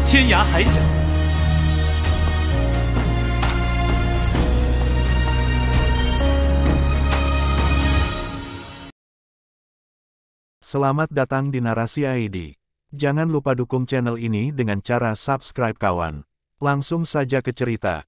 天涯海角。Selamat datang di Narasi ID. Jangan lupa dukung channel ini dengan cara subscribe kawan. Langsung saja ke cerita.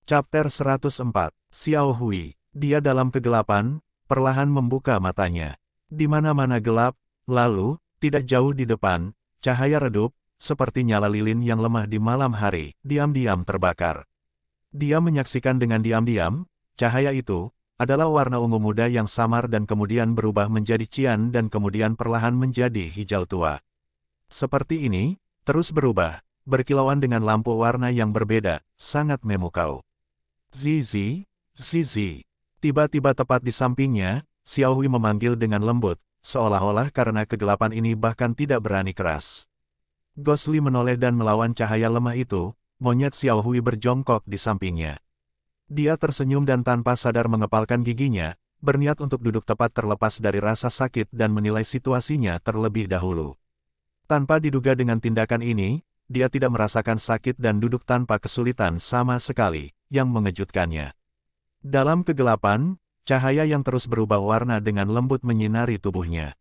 Chapter 104, Xiao Hui. Dia dalam kegelapan, perlahan membuka matanya. Di mana-mana gelap, lalu, tidak jauh di depan, cahaya redup, seperti nyala lilin yang lemah di malam hari, diam-diam terbakar. Dia menyaksikan dengan diam-diam, cahaya itu adalah warna ungu muda yang samar dan kemudian berubah menjadi cian dan kemudian perlahan menjadi hijau tua. Seperti ini, terus berubah, berkilauan dengan lampu warna yang berbeda, sangat memukau. Zizi, Zizi. Tiba-tiba tepat di sampingnya, Xiao Hui memanggil dengan lembut, seolah-olah karena kegelapan ini bahkan tidak berani keras. Gosli menoleh dan melawan cahaya lemah itu, monyet Xiao Hui berjongkok di sampingnya. Dia tersenyum dan tanpa sadar mengepalkan giginya, berniat untuk duduk tepat terlepas dari rasa sakit dan menilai situasinya terlebih dahulu. Tanpa diduga dengan tindakan ini, dia tidak merasakan sakit dan duduk tanpa kesulitan sama sekali, yang mengejutkannya. Dalam kegelapan, cahaya yang terus berubah warna dengan lembut menyinari tubuhnya.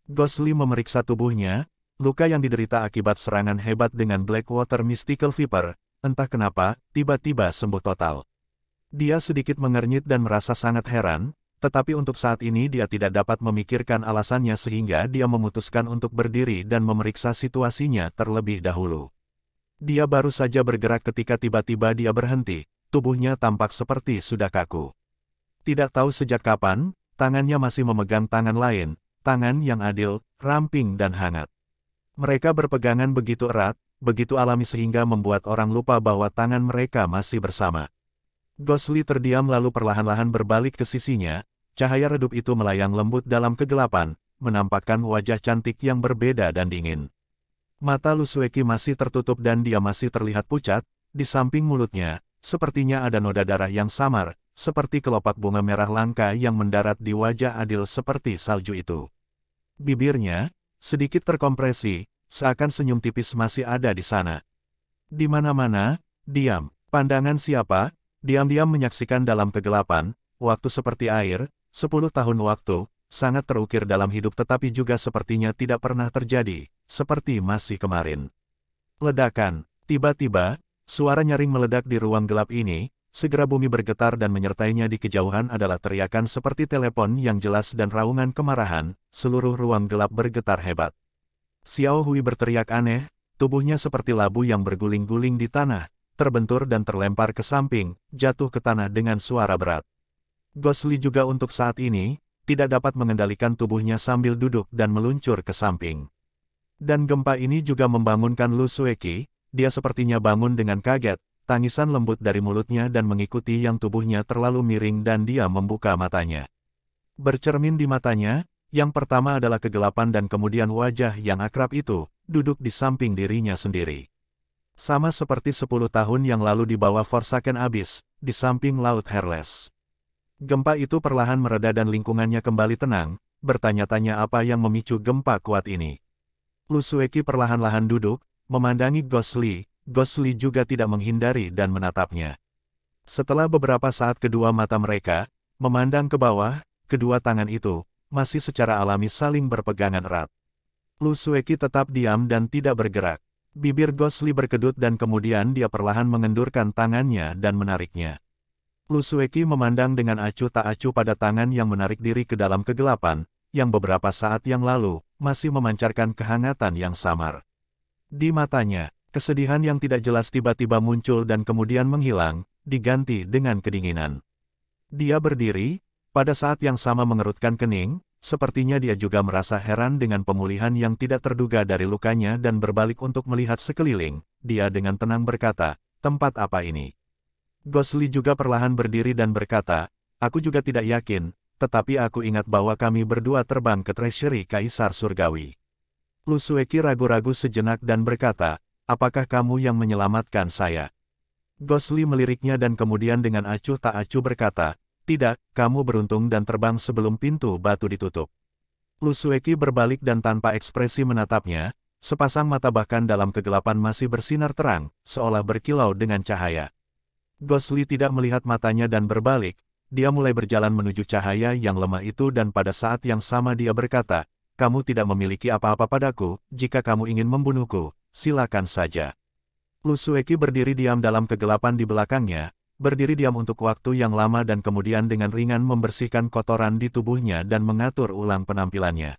Gosli memeriksa tubuhnya, luka yang diderita akibat serangan hebat dengan Blackwater Mystical Viper, entah kenapa, tiba-tiba sembuh total. Dia sedikit mengernyit dan merasa sangat heran, tetapi untuk saat ini dia tidak dapat memikirkan alasannya sehingga dia memutuskan untuk berdiri dan memeriksa situasinya terlebih dahulu. Dia baru saja bergerak ketika tiba-tiba dia berhenti, tubuhnya tampak seperti sudah kaku. Tidak tahu sejak kapan, tangannya masih memegang tangan lain, tangan yang adil, ramping dan hangat. Mereka berpegangan begitu erat, begitu alami sehingga membuat orang lupa bahwa tangan mereka masih bersama. Gosli terdiam lalu perlahan-lahan berbalik ke sisinya, cahaya redup itu melayang lembut dalam kegelapan, menampakkan wajah cantik yang berbeda dan dingin. Mata Lu Sueki masih tertutup dan dia masih terlihat pucat, di samping mulutnya, sepertinya ada noda darah yang samar, seperti kelopak bunga merah langka yang mendarat di wajah adil seperti salju itu. Bibirnya, sedikit terkompresi, seakan senyum tipis masih ada di sana. Di mana-mana, diam, pandangan siapa? Diam-diam menyaksikan dalam kegelapan, waktu seperti air, 10 tahun waktu, sangat terukir dalam hidup tetapi juga sepertinya tidak pernah terjadi, seperti masih kemarin. Ledakan, tiba-tiba, suara nyaring meledak di ruang gelap ini, segera bumi bergetar dan menyertainya di kejauhan adalah teriakan seperti telepon yang jelas dan raungan kemarahan, seluruh ruang gelap bergetar hebat. Xiao Hui berteriak aneh, tubuhnya seperti labu yang berguling-guling di tanah, terbentur dan terlempar ke samping, jatuh ke tanah dengan suara berat. Gosli juga untuk saat ini, tidak dapat mengendalikan tubuhnya sambil duduk dan meluncur ke samping. Dan gempa ini juga membangunkan Lu Sueki, dia sepertinya bangun dengan kaget, tangisan lembut dari mulutnya dan mengikuti yang tubuhnya terlalu miring dan dia membuka matanya. Bercermin di matanya, yang pertama adalah kegelapan dan kemudian wajah yang akrab itu, duduk di samping dirinya sendiri. Sama seperti 10 tahun yang lalu di bawah Forsaken Abyss, di samping Laut Herles. Gempa itu perlahan mereda dan lingkungannya kembali tenang, bertanya-tanya apa yang memicu gempa kuat ini. Lu Sueki perlahan-lahan duduk, memandangi Gosli, Gosli juga tidak menghindari dan menatapnya. Setelah beberapa saat kedua mata mereka, memandang ke bawah, kedua tangan itu, masih secara alami saling berpegangan erat. Lu Sueki tetap diam dan tidak bergerak. Bibir Gosli berkedut dan kemudian dia perlahan mengendurkan tangannya dan menariknya. Lu Sueki memandang dengan acuh tak acuh pada tangan yang menarik diri ke dalam kegelapan, yang beberapa saat yang lalu, masih memancarkan kehangatan yang samar. Di matanya, kesedihan yang tidak jelas tiba-tiba muncul dan kemudian menghilang, diganti dengan kedinginan. Dia berdiri, pada saat yang sama mengerutkan kening, sepertinya dia juga merasa heran dengan pemulihan yang tidak terduga dari lukanya dan berbalik untuk melihat sekeliling, dia dengan tenang berkata, tempat apa ini? Gosli juga perlahan berdiri dan berkata, aku juga tidak yakin, tetapi aku ingat bahwa kami berdua terbang ke Treasury Kaisar Surgawi. Lu Sueki ragu-ragu sejenak dan berkata, apakah kamu yang menyelamatkan saya? Gosli meliriknya dan kemudian dengan acuh tak acuh berkata, tidak, kamu beruntung dan terbang sebelum pintu batu ditutup. Lu Sueki berbalik dan tanpa ekspresi menatapnya, Sepasang mata bahkan dalam kegelapan masih bersinar terang, seolah berkilau dengan cahaya. Ghostly tidak melihat matanya dan berbalik, dia mulai berjalan menuju cahaya yang lemah itu dan pada saat yang sama dia berkata, "Kamu tidak memiliki apa-apa padaku, jika kamu ingin membunuhku, silakan saja." Lu Sueki berdiri diam dalam kegelapan di belakangnya, berdiri diam untuk waktu yang lama dan kemudian dengan ringan membersihkan kotoran di tubuhnya dan mengatur ulang penampilannya.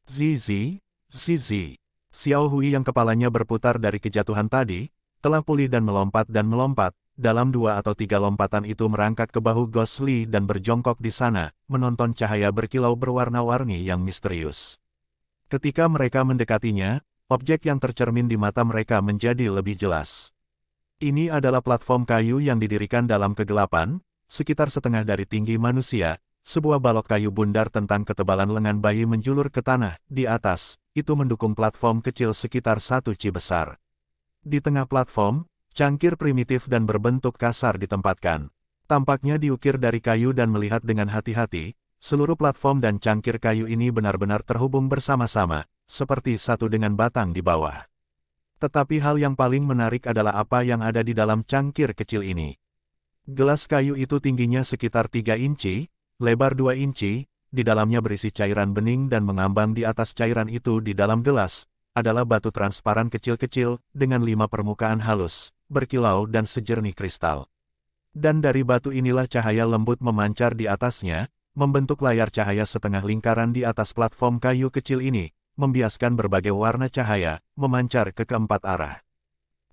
Zizi, Zizi. Xiao Hui yang kepalanya berputar dari kejatuhan tadi, telah pulih dan melompat, dalam 2 atau 3 lompatan itu merangkak ke bahu Ghostly dan berjongkok di sana, menonton cahaya berkilau berwarna-warni yang misterius. Ketika mereka mendekatinya, objek yang tercermin di mata mereka menjadi lebih jelas. Ini adalah platform kayu yang didirikan dalam kegelapan, sekitar setengah dari tinggi manusia. Sebuah balok kayu bundar tentang ketebalan lengan bayi menjulur ke tanah, di atas, itu mendukung platform kecil sekitar 1 ci besar. Di tengah platform, cangkir primitif dan berbentuk kasar ditempatkan. Tampaknya diukir dari kayu dan melihat dengan hati-hati, seluruh platform dan cangkir kayu ini benar-benar terhubung bersama-sama, seperti satu dengan batang di bawah. Tetapi hal yang paling menarik adalah apa yang ada di dalam cangkir kecil ini. Gelas kayu itu tingginya sekitar 3 inci, lebar 2 inci, di dalamnya berisi cairan bening dan mengambang di atas cairan itu di dalam gelas, adalah batu transparan kecil-kecil, dengan 5 permukaan halus, berkilau dan sejernih kristal. Dan dari batu inilah cahaya lembut memancar di atasnya, membentuk layar cahaya setengah lingkaran di atas platform kayu kecil ini, membiaskan berbagai warna cahaya, memancar ke keempat arah.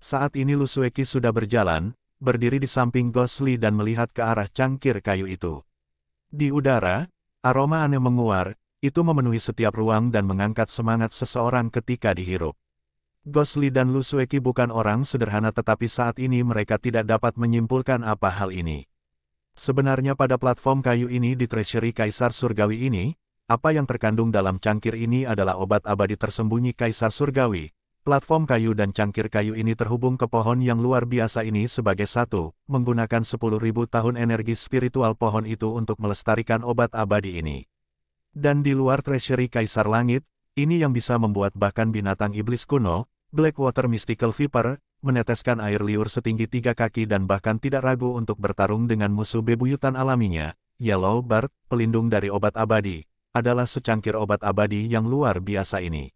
Saat ini Lu Sueki sudah berjalan, berdiri di samping Ghostly dan melihat ke arah cangkir kayu itu. Di udara, aroma aneh menguar, itu memenuhi setiap ruang dan mengangkat semangat seseorang ketika dihirup. Ghostly dan Lu Sueki bukan orang sederhana tetapi saat ini mereka tidak dapat menyimpulkan apa hal ini. Sebenarnya pada platform kayu ini di Treasury Kaisar Surgawi ini, apa yang terkandung dalam cangkir ini adalah obat abadi tersembunyi Kaisar Surgawi. Platform kayu dan cangkir kayu ini terhubung ke pohon yang luar biasa ini sebagai satu, menggunakan 10.000 tahun energi spiritual pohon itu untuk melestarikan obat abadi ini. Dan di luar Treasury Kaisar Langit, ini yang bisa membuat bahkan binatang iblis kuno, Blackwater Mystical Viper, meneteskan air liur setinggi 3 kaki dan bahkan tidak ragu untuk bertarung dengan musuh bebuyutan alaminya, Yellow Bird, pelindung dari obat abadi, adalah secangkir obat abadi yang luar biasa ini.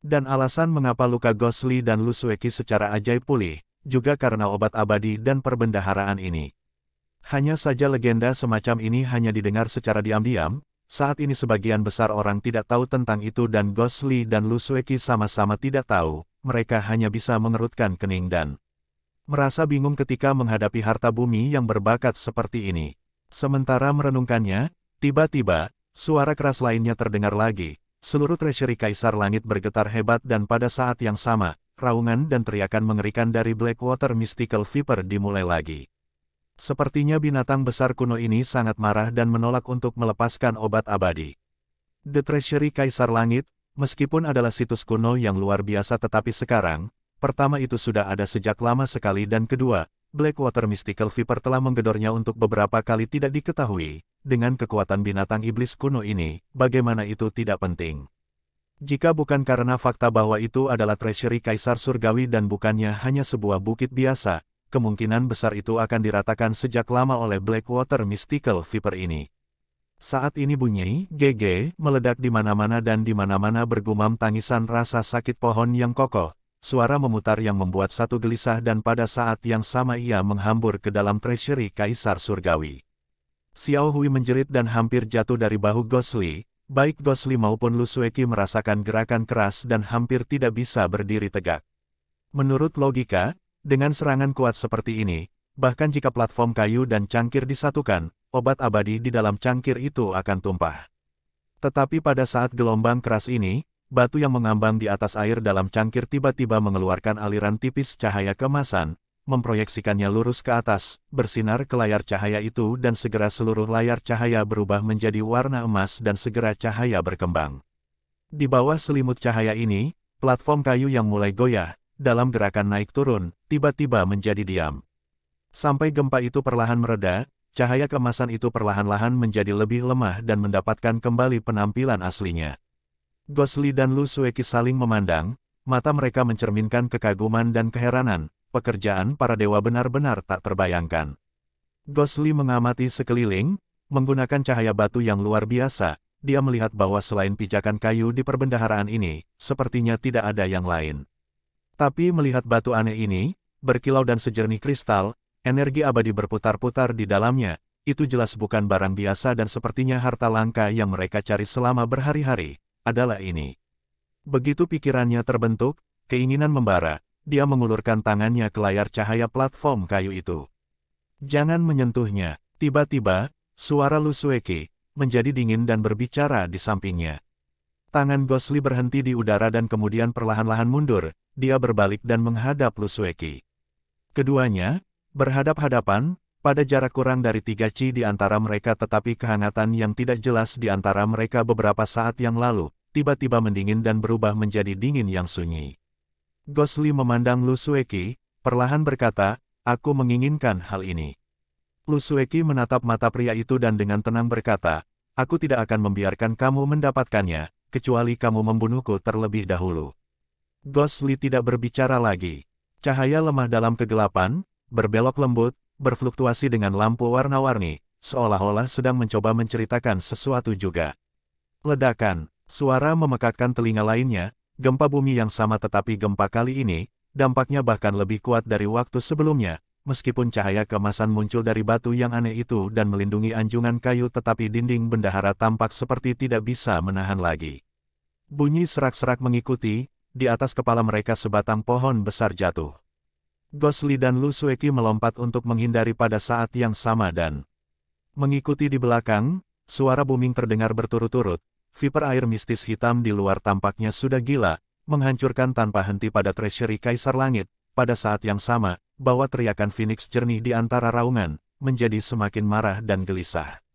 Dan alasan mengapa luka Ghostly dan Lu Sueki secara ajaib pulih, juga karena obat abadi dan perbendaharaan ini. Hanya saja legenda semacam ini hanya didengar secara diam-diam, saat ini sebagian besar orang tidak tahu tentang itu dan Ghostly dan Lu Sueki sama-sama tidak tahu, mereka hanya bisa mengerutkan kening dan merasa bingung ketika menghadapi harta bumi yang berbakat seperti ini. Sementara merenungkannya, tiba-tiba, suara keras lainnya terdengar lagi. Seluruh Treasury Kaisar Langit bergetar hebat dan pada saat yang sama, raungan dan teriakan mengerikan dari Blackwater Mystical Viper dimulai lagi. Sepertinya binatang besar kuno ini sangat marah dan menolak untuk melepaskan obat abadi. The Treasury Kaisar Langit, meskipun adalah situs kuno yang luar biasa tetapi sekarang, pertama itu sudah ada sejak lama sekali dan kedua, Blackwater Mystical Viper telah menggedornya untuk beberapa kali tidak diketahui. Dengan kekuatan binatang iblis kuno ini, bagaimana itu tidak penting? Jika bukan karena fakta bahwa itu adalah Treasury Kaisar Surgawi dan bukannya hanya sebuah bukit biasa, kemungkinan besar itu akan diratakan sejak lama oleh Blackwater Mystical Viper ini. Saat ini bunyi, GG, meledak di mana-mana dan di mana-mana bergumam tangisan rasa sakit pohon yang kokoh, suara memutar yang membuat satu gelisah dan pada saat yang sama ia menghambur ke dalam Treasury Kaisar Surgawi. Xiao Hui menjerit dan hampir jatuh dari bahu Ghostly, baik Ghostly maupun Lu Sueki merasakan gerakan keras dan hampir tidak bisa berdiri tegak. Menurut logika, dengan serangan kuat seperti ini, bahkan jika platform kayu dan cangkir disatukan, obat abadi di dalam cangkir itu akan tumpah. Tetapi pada saat gelombang keras ini, batu yang mengambang di atas air dalam cangkir tiba-tiba mengeluarkan aliran tipis cahaya keemasan, memproyeksikannya lurus ke atas, bersinar ke layar cahaya itu dan segera seluruh layar cahaya berubah menjadi warna emas dan segera cahaya berkembang. Di bawah selimut cahaya ini, platform kayu yang mulai goyah, dalam gerakan naik turun, tiba-tiba menjadi diam. Sampai gempa itu perlahan mereda, cahaya keemasan itu perlahan-lahan menjadi lebih lemah dan mendapatkan kembali penampilan aslinya. Ghostly dan Lu Sueki saling memandang, mata mereka mencerminkan kekaguman dan keheranan, pekerjaan para dewa benar-benar tak terbayangkan. Ghostly mengamati sekeliling, menggunakan cahaya batu yang luar biasa, dia melihat bahwa selain pijakan kayu di perbendaharaan ini, sepertinya tidak ada yang lain. Tapi melihat batu aneh ini, berkilau dan sejernih kristal, energi abadi berputar-putar di dalamnya, itu jelas bukan barang biasa dan sepertinya harta langka yang mereka cari selama berhari-hari, adalah ini. Begitu pikirannya terbentuk, keinginan membara, dia mengulurkan tangannya ke layar cahaya platform kayu itu. Jangan menyentuhnya. Tiba-tiba, suara Lu Sueki menjadi dingin dan berbicara di sampingnya. Tangan Ghostly berhenti di udara dan kemudian perlahan-lahan mundur, dia berbalik dan menghadap Lu Sueki. Keduanya berhadap-hadapan, pada jarak kurang dari 3 Qi di antara mereka tetapi kehangatan yang tidak jelas di antara mereka beberapa saat yang lalu, tiba-tiba mendingin dan berubah menjadi dingin yang sunyi. Ghostly memandang Lu Sueki, perlahan berkata, "Aku menginginkan hal ini." Lu Sueki menatap mata pria itu dan dengan tenang berkata, "Aku tidak akan membiarkan kamu mendapatkannya, kecuali kamu membunuhku terlebih dahulu." Ghostly tidak berbicara lagi. Cahaya lemah dalam kegelapan, berbelok lembut, berfluktuasi dengan lampu warna-warni, seolah-olah sedang mencoba menceritakan sesuatu juga. Ledakan, suara memekakkan telinga lainnya, gempa bumi yang sama tetapi gempa kali ini, dampaknya bahkan lebih kuat dari waktu sebelumnya, meskipun cahaya keemasan muncul dari batu yang aneh itu dan melindungi anjungan kayu tetapi dinding bendahara tampak seperti tidak bisa menahan lagi. Bunyi serak-serak mengikuti, di atas kepala mereka sebatang pohon besar jatuh. Ghostly dan Lu Sueki melompat untuk menghindari pada saat yang sama dan mengikuti di belakang, suara booming terdengar berturut-turut, viper air mistis hitam di luar tampaknya sudah gila, menghancurkan tanpa henti pada treasury Kaisar Langit. Pada saat yang sama, bahwa teriakan Phoenix jernih di antara raungan, menjadi semakin marah dan gelisah.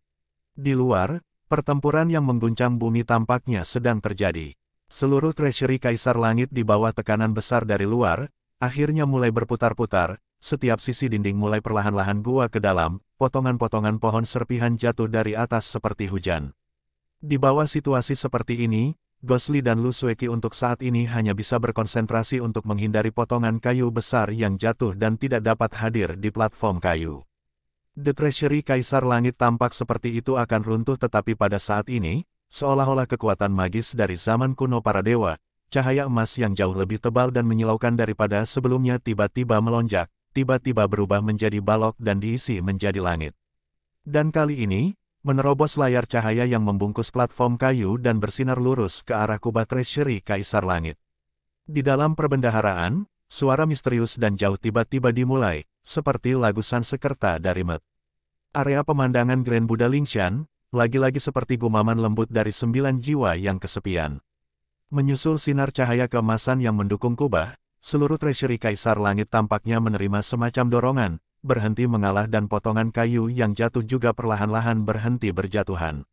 Di luar, pertempuran yang mengguncang bumi tampaknya sedang terjadi. Seluruh treasury Kaisar Langit di bawah tekanan besar dari luar, akhirnya mulai berputar-putar, setiap sisi dinding mulai perlahan-lahan gua ke dalam, potongan-potongan pohon serpihan jatuh dari atas seperti hujan. Di bawah situasi seperti ini, Ghostly dan Lu Sueki untuk saat ini hanya bisa berkonsentrasi untuk menghindari potongan kayu besar yang jatuh dan tidak dapat hadir di platform kayu. The Treasury Kaisar Langit tampak seperti itu akan runtuh tetapi pada saat ini, seolah-olah kekuatan magis dari zaman kuno para dewa, cahaya emas yang jauh lebih tebal dan menyilaukan daripada sebelumnya tiba-tiba melonjak, tiba-tiba berubah menjadi balok dan diisi menjadi langit. Dan kali ini, menerobos layar cahaya yang membungkus platform kayu dan bersinar lurus ke arah kubah treasury Kaisar Langit. Di dalam perbendaharaan, suara misterius dan jauh tiba-tiba dimulai, seperti lagu Sansekerta dari Met. Area pemandangan Grand Buddha Lingshan, lagi-lagi seperti gumaman lembut dari 9 jiwa yang kesepian. Menyusul sinar cahaya keemasan yang mendukung kubah, seluruh treasury Kaisar Langit tampaknya menerima semacam dorongan, berhenti mengalah dan potongan kayu yang jatuh juga perlahan-lahan berhenti berjatuhan.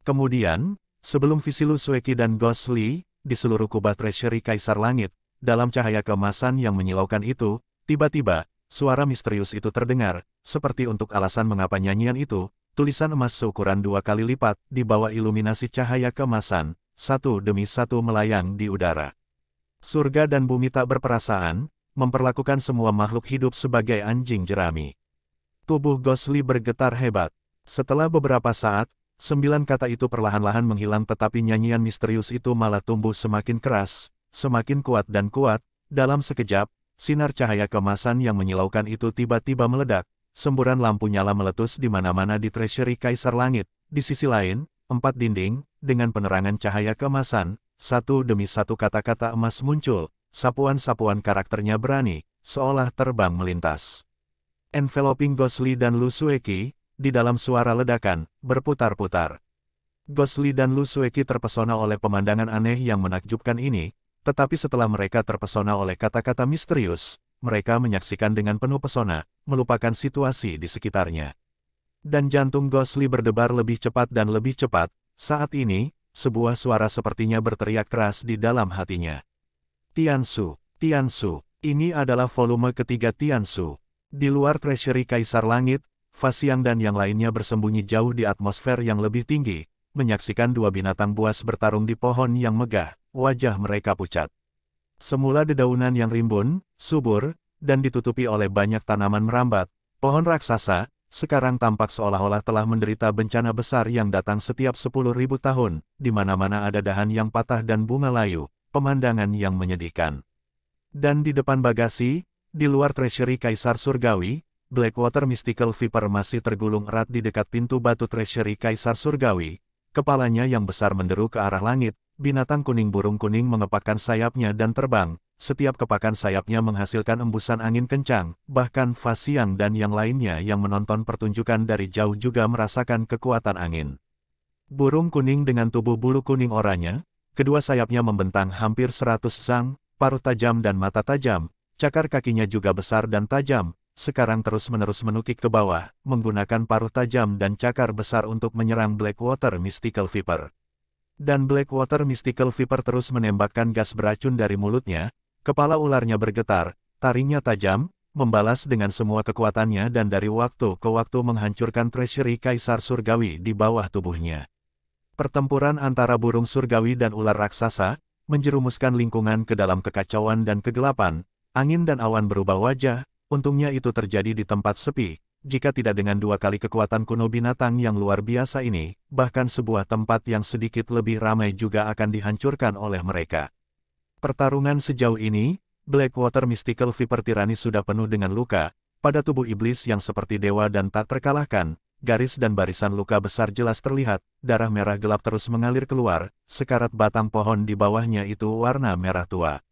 Kemudian, sebelum visi Lu Sueki dan Ghostly, di seluruh kubah treasury Kaisar Langit, dalam cahaya keemasan yang menyilaukan itu, tiba-tiba, suara misterius itu terdengar, seperti untuk alasan mengapa nyanyian itu, tulisan emas seukuran 2 kali lipat, di bawah iluminasi cahaya keemasan, satu demi satu melayang di udara. Surga dan bumi tak berperasaan, memperlakukan semua makhluk hidup sebagai anjing jerami. Tubuh Ghostly bergetar hebat. Setelah beberapa saat, 9 kata itu perlahan-lahan menghilang tetapi nyanyian misterius itu malah tumbuh semakin keras, semakin kuat dan kuat. Dalam sekejap, sinar cahaya keemasan yang menyilaukan itu tiba-tiba meledak, semburan lampu nyala meletus di mana-mana di treasury Kaisar Langit. Di sisi lain, 4 dinding, dengan penerangan cahaya keemasan, satu demi satu kata-kata emas muncul. Sapuan-sapuan karakternya berani, seolah terbang melintas. Enveloping Ghostly dan Lu Sueki, di dalam suara ledakan, berputar-putar. Ghostly dan Lu Sueki terpesona oleh pemandangan aneh yang menakjubkan ini, tetapi setelah mereka terpesona oleh kata-kata misterius, mereka menyaksikan dengan penuh pesona, melupakan situasi di sekitarnya. Dan jantung Ghostly berdebar lebih cepat dan lebih cepat, saat ini, sebuah suara sepertinya berteriak keras di dalam hatinya. Tiansu, Tiansu, ini adalah volume ketiga Tiansu. Di luar treasury Kaisar Langit, Fasiang dan yang lainnya bersembunyi jauh di atmosfer yang lebih tinggi, menyaksikan 2 binatang buas bertarung di pohon yang megah, wajah mereka pucat. Semula dedaunan yang rimbun, subur, dan ditutupi oleh banyak tanaman merambat, pohon raksasa, sekarang tampak seolah-olah telah menderita bencana besar yang datang setiap 10.000 tahun, di mana-mana ada dahan yang patah dan bunga layu, pemandangan yang menyedihkan. Dan di depan bagasi, di luar treasury Kaisar Surgawi, Blackwater Mystical Viper masih tergulung erat di dekat pintu batu treasury Kaisar Surgawi. Kepalanya yang besar menderu ke arah langit, binatang kuning burung kuning mengepakkan sayapnya dan terbang. Setiap kepakan sayapnya menghasilkan embusan angin kencang, bahkan Fasiang dan yang lainnya yang menonton pertunjukan dari jauh juga merasakan kekuatan angin. Burung kuning dengan tubuh bulu kuning oranye, kedua sayapnya membentang hampir 100 zang, paruh tajam dan mata tajam, cakar kakinya juga besar dan tajam, sekarang terus-menerus menukik ke bawah, menggunakan paruh tajam dan cakar besar untuk menyerang Blackwater Mystical Viper. Dan Blackwater Mystical Viper terus menembakkan gas beracun dari mulutnya, kepala ularnya bergetar, taringnya tajam, membalas dengan semua kekuatannya dan dari waktu ke waktu menghancurkan treasury Kaisar Surgawi di bawah tubuhnya. Pertempuran antara burung surgawi dan ular raksasa, menjerumuskan lingkungan ke dalam kekacauan dan kegelapan, angin dan awan berubah wajah. Untungnya itu terjadi di tempat sepi, jika tidak dengan dua kali kekuatan kuno binatang yang luar biasa ini, bahkan sebuah tempat yang sedikit lebih ramai juga akan dihancurkan oleh mereka. Pertarungan sejauh ini, Blackwater Mystical Viper Tyranny sudah penuh dengan luka, pada tubuh iblis yang seperti dewa dan tak terkalahkan, garis dan barisan luka besar jelas terlihat, darah merah gelap terus mengalir keluar, sekarat batang pohon di bawahnya itu warna merah tua.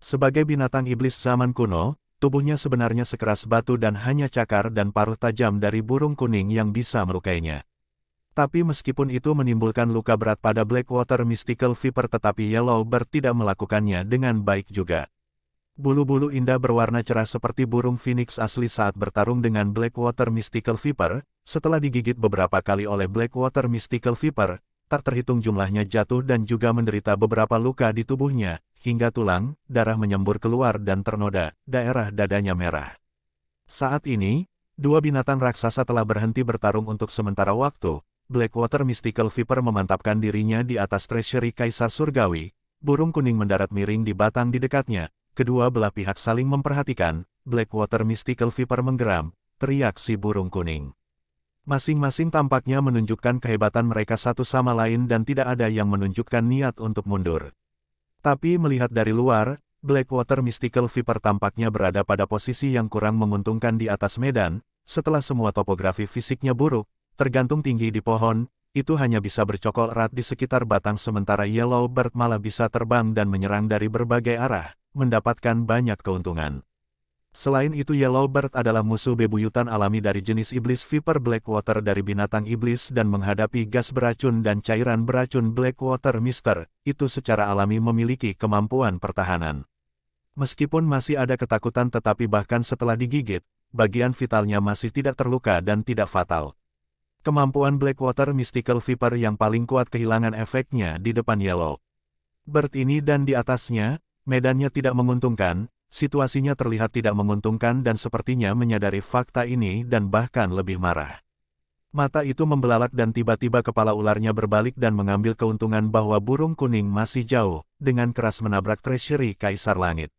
Sebagai binatang iblis zaman kuno, tubuhnya sebenarnya sekeras batu dan hanya cakar dan paruh tajam dari burung kuning yang bisa melukainya. Tapi meskipun itu menimbulkan luka berat pada Blackwater Mystical Viper tetapi Yellowbird tidak melakukannya dengan baik juga. Bulu-bulu indah berwarna cerah seperti burung phoenix asli saat bertarung dengan Blackwater Mystical Viper, setelah digigit beberapa kali oleh Blackwater Mystical Viper, tak terhitung jumlahnya jatuh dan juga menderita beberapa luka di tubuhnya, hingga tulang, darah menyembur keluar dan ternoda, daerah dadanya merah. Saat ini, dua binatang raksasa telah berhenti bertarung untuk sementara waktu. Blackwater Mystical Viper memantapkan dirinya di atas treasury Kaisar Surgawi, burung kuning mendarat miring di batang di dekatnya, kedua belah pihak saling memperhatikan, Blackwater Mystical Viper menggeram, teriak si burung kuning. Masing-masing tampaknya menunjukkan kehebatan mereka satu sama lain dan tidak ada yang menunjukkan niat untuk mundur. Tapi melihat dari luar, Blackwater Mystical Viper tampaknya berada pada posisi yang kurang menguntungkan di atas medan, setelah semua topografi fisiknya buruk, tergantung tinggi di pohon, itu hanya bisa bercokol erat di sekitar batang sementara Yellowbird malah bisa terbang dan menyerang dari berbagai arah, mendapatkan banyak keuntungan. Selain itu Yellowbird adalah musuh bebuyutan alami dari jenis iblis Viper Blackwater dari binatang iblis dan menghadapi gas beracun dan cairan beracun Blackwater Mister, itu secara alami memiliki kemampuan pertahanan. Meskipun masih ada ketakutan tetapi bahkan setelah digigit, bagian vitalnya masih tidak terluka dan tidak fatal. Kemampuan Blackwater Mystical Viper yang paling kuat kehilangan efeknya di depan Yellowbird ini dan di atasnya, medannya tidak menguntungkan. Situasinya terlihat tidak menguntungkan dan sepertinya menyadari fakta ini dan bahkan lebih marah. Mata itu membelalak dan tiba-tiba kepala ularnya berbalik dan mengambil keuntungan bahwa burung kuning masih jauh, dengan keras menabrak treasury Kaisar Langit.